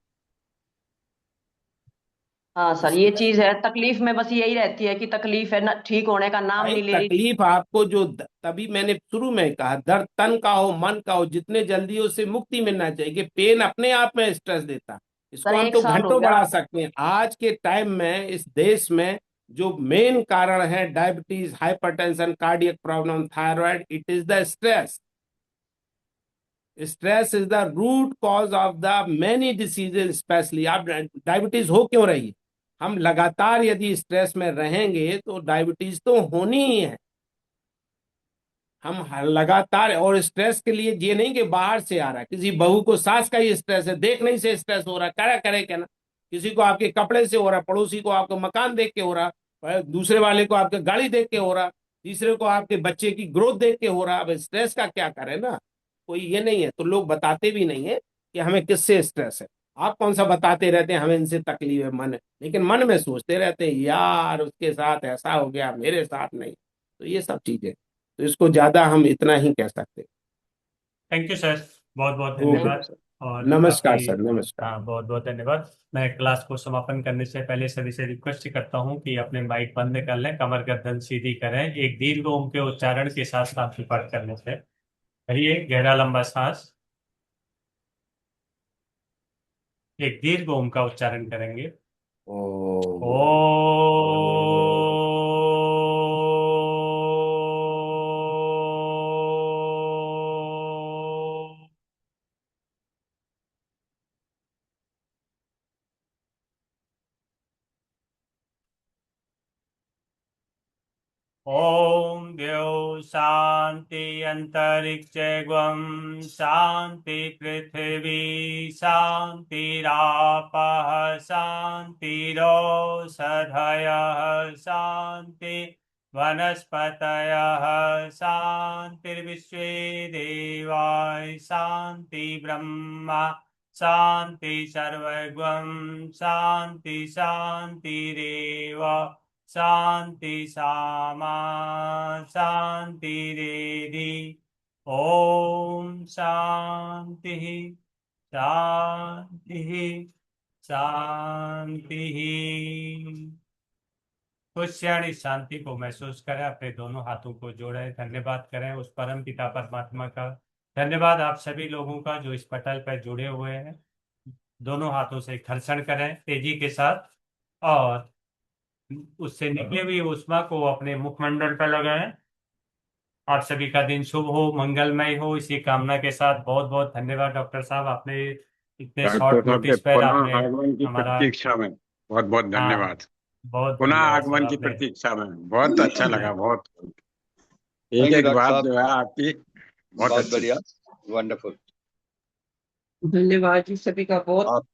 हाँ सर, ये स्ट्रेस, चीज है, तकलीफ में बस यही रहती है कि तकलीफ है ना, ठीक होने का नाम भाई नहीं ले रही। तकलीफ आपको जो तभी मैंने शुरू में कहा, दर्द तन का हो मन का हो, जितने जल्दी उससे मुक्ति मिलना चाहिए। कि पेन अपने आप में स्ट्रेस देता है। इसको सर हम एक तो साल हो घंटों गया। बढ़ा सकते हैं। आज के टाइम में इस देश में जो मेन कारण है diabetes, hypertension, cardiac problem, thyroid, it is the stress. Stress is the root cause of the many diseases, specially आप डायबिटीज हो क्यों रही है? हम लगातार यदि स्ट्रेस में रहेंगे तो डायबिटीज तो होनी ही है। हम लगातार, और स्ट्रेस के लिए ये नहीं कि बाहर से आ रहा है। किसी बहू को सास का ही स्ट्रेस है, देखने से स्ट्रेस हो रहा है, करे करे क्या ना। किसी को आपके कपड़े से हो रहा है, पड़ोसी को आपको मकान देख के हो रहा है, दूसरे वाले को आपके गाड़ी देख के हो रहा, तीसरे को आपके बच्चे की ग्रोथ देख के हो रहा। अब स्ट्रेस का क्या करे ना, कोई ये नहीं है। तो लोग बताते भी नहीं है कि हमें किससे स्ट्रेस है। आप कौन सा बताते रहते हैं हमें इनसे तकलीफ है, मन है, लेकिन मन में सोचते रहते हैं यार उसके साथ ऐसा हो गया, मेरे साथ नहीं। तो ये सब चीजें, तो इसको ज्यादा हम इतना ही कह सकते थैंक यू सर, बहुत बहुत हैं। ओके। थैंक यू धन्यवाद। सर। और काफी, नमस्कार सर, नमस्कार। हाँ बहुत बहुत धन्यवाद। मैं क्लास को समापन करने से पहले सभी से रिक्वेस्ट करता हूँ कि अपने माइक बंद कर लें, कमर गर्दन सीधी करें, एक दीर्घ ओम के उच्चारण के साथ साथ पाठ करने से। करिए गहरा लंबा सांस, एक दीर्घ ओम का उच्चारण करेंगे। ओ। ओ। ओम द्यौ शांति अंतरिक्ष गम शांति पृथ्वी शांतिरापः शांतिरौषधयः शांति वनस्पतयः शांतिर्विश्वे देवाः शांति ब्रह्मा शांति सर्वगम शांति शांतिरेव शांति सामा शांति रेधि। ओम शांति। शांति शांति। कुछ क्षण इस शांति को महसूस करें, अपने दोनों हाथों को जोड़ें, धन्यवाद करें उस परम पिता परमात्मा का। धन्यवाद आप सभी लोगों का जो इस पटल पर जुड़े हुए हैं। दोनों हाथों से घर्षण करें तेजी के साथ और उससे निकली हुई ऊष्मा को अपने मुखमंडल पर लगाएं। आप सभी का दिन शुभ हो, मंगलमय हो, इसी कामना के साथ बहुत बहुत धन्यवाद डॉक्टर साहब, आपने इतने डॉक्टर शॉर्ट साहब के नोटिस पर पुनः आपने आगमन की हमारा, प्रतीक्षा में बहुत बहुत हाँ धन्यवाद। बहुत पुनः धन्यवाद सर आगमन की आपने। प्रतीक्षा में बहुत अच्छा लगा। बहुत एक थैंक यू एक डॉक्टर बात साहब, जो है आपकी बहुत बहुत अच्छी। बढ़िया, वंडरफुल। धन्यवाद जी सभी का बहुत। आप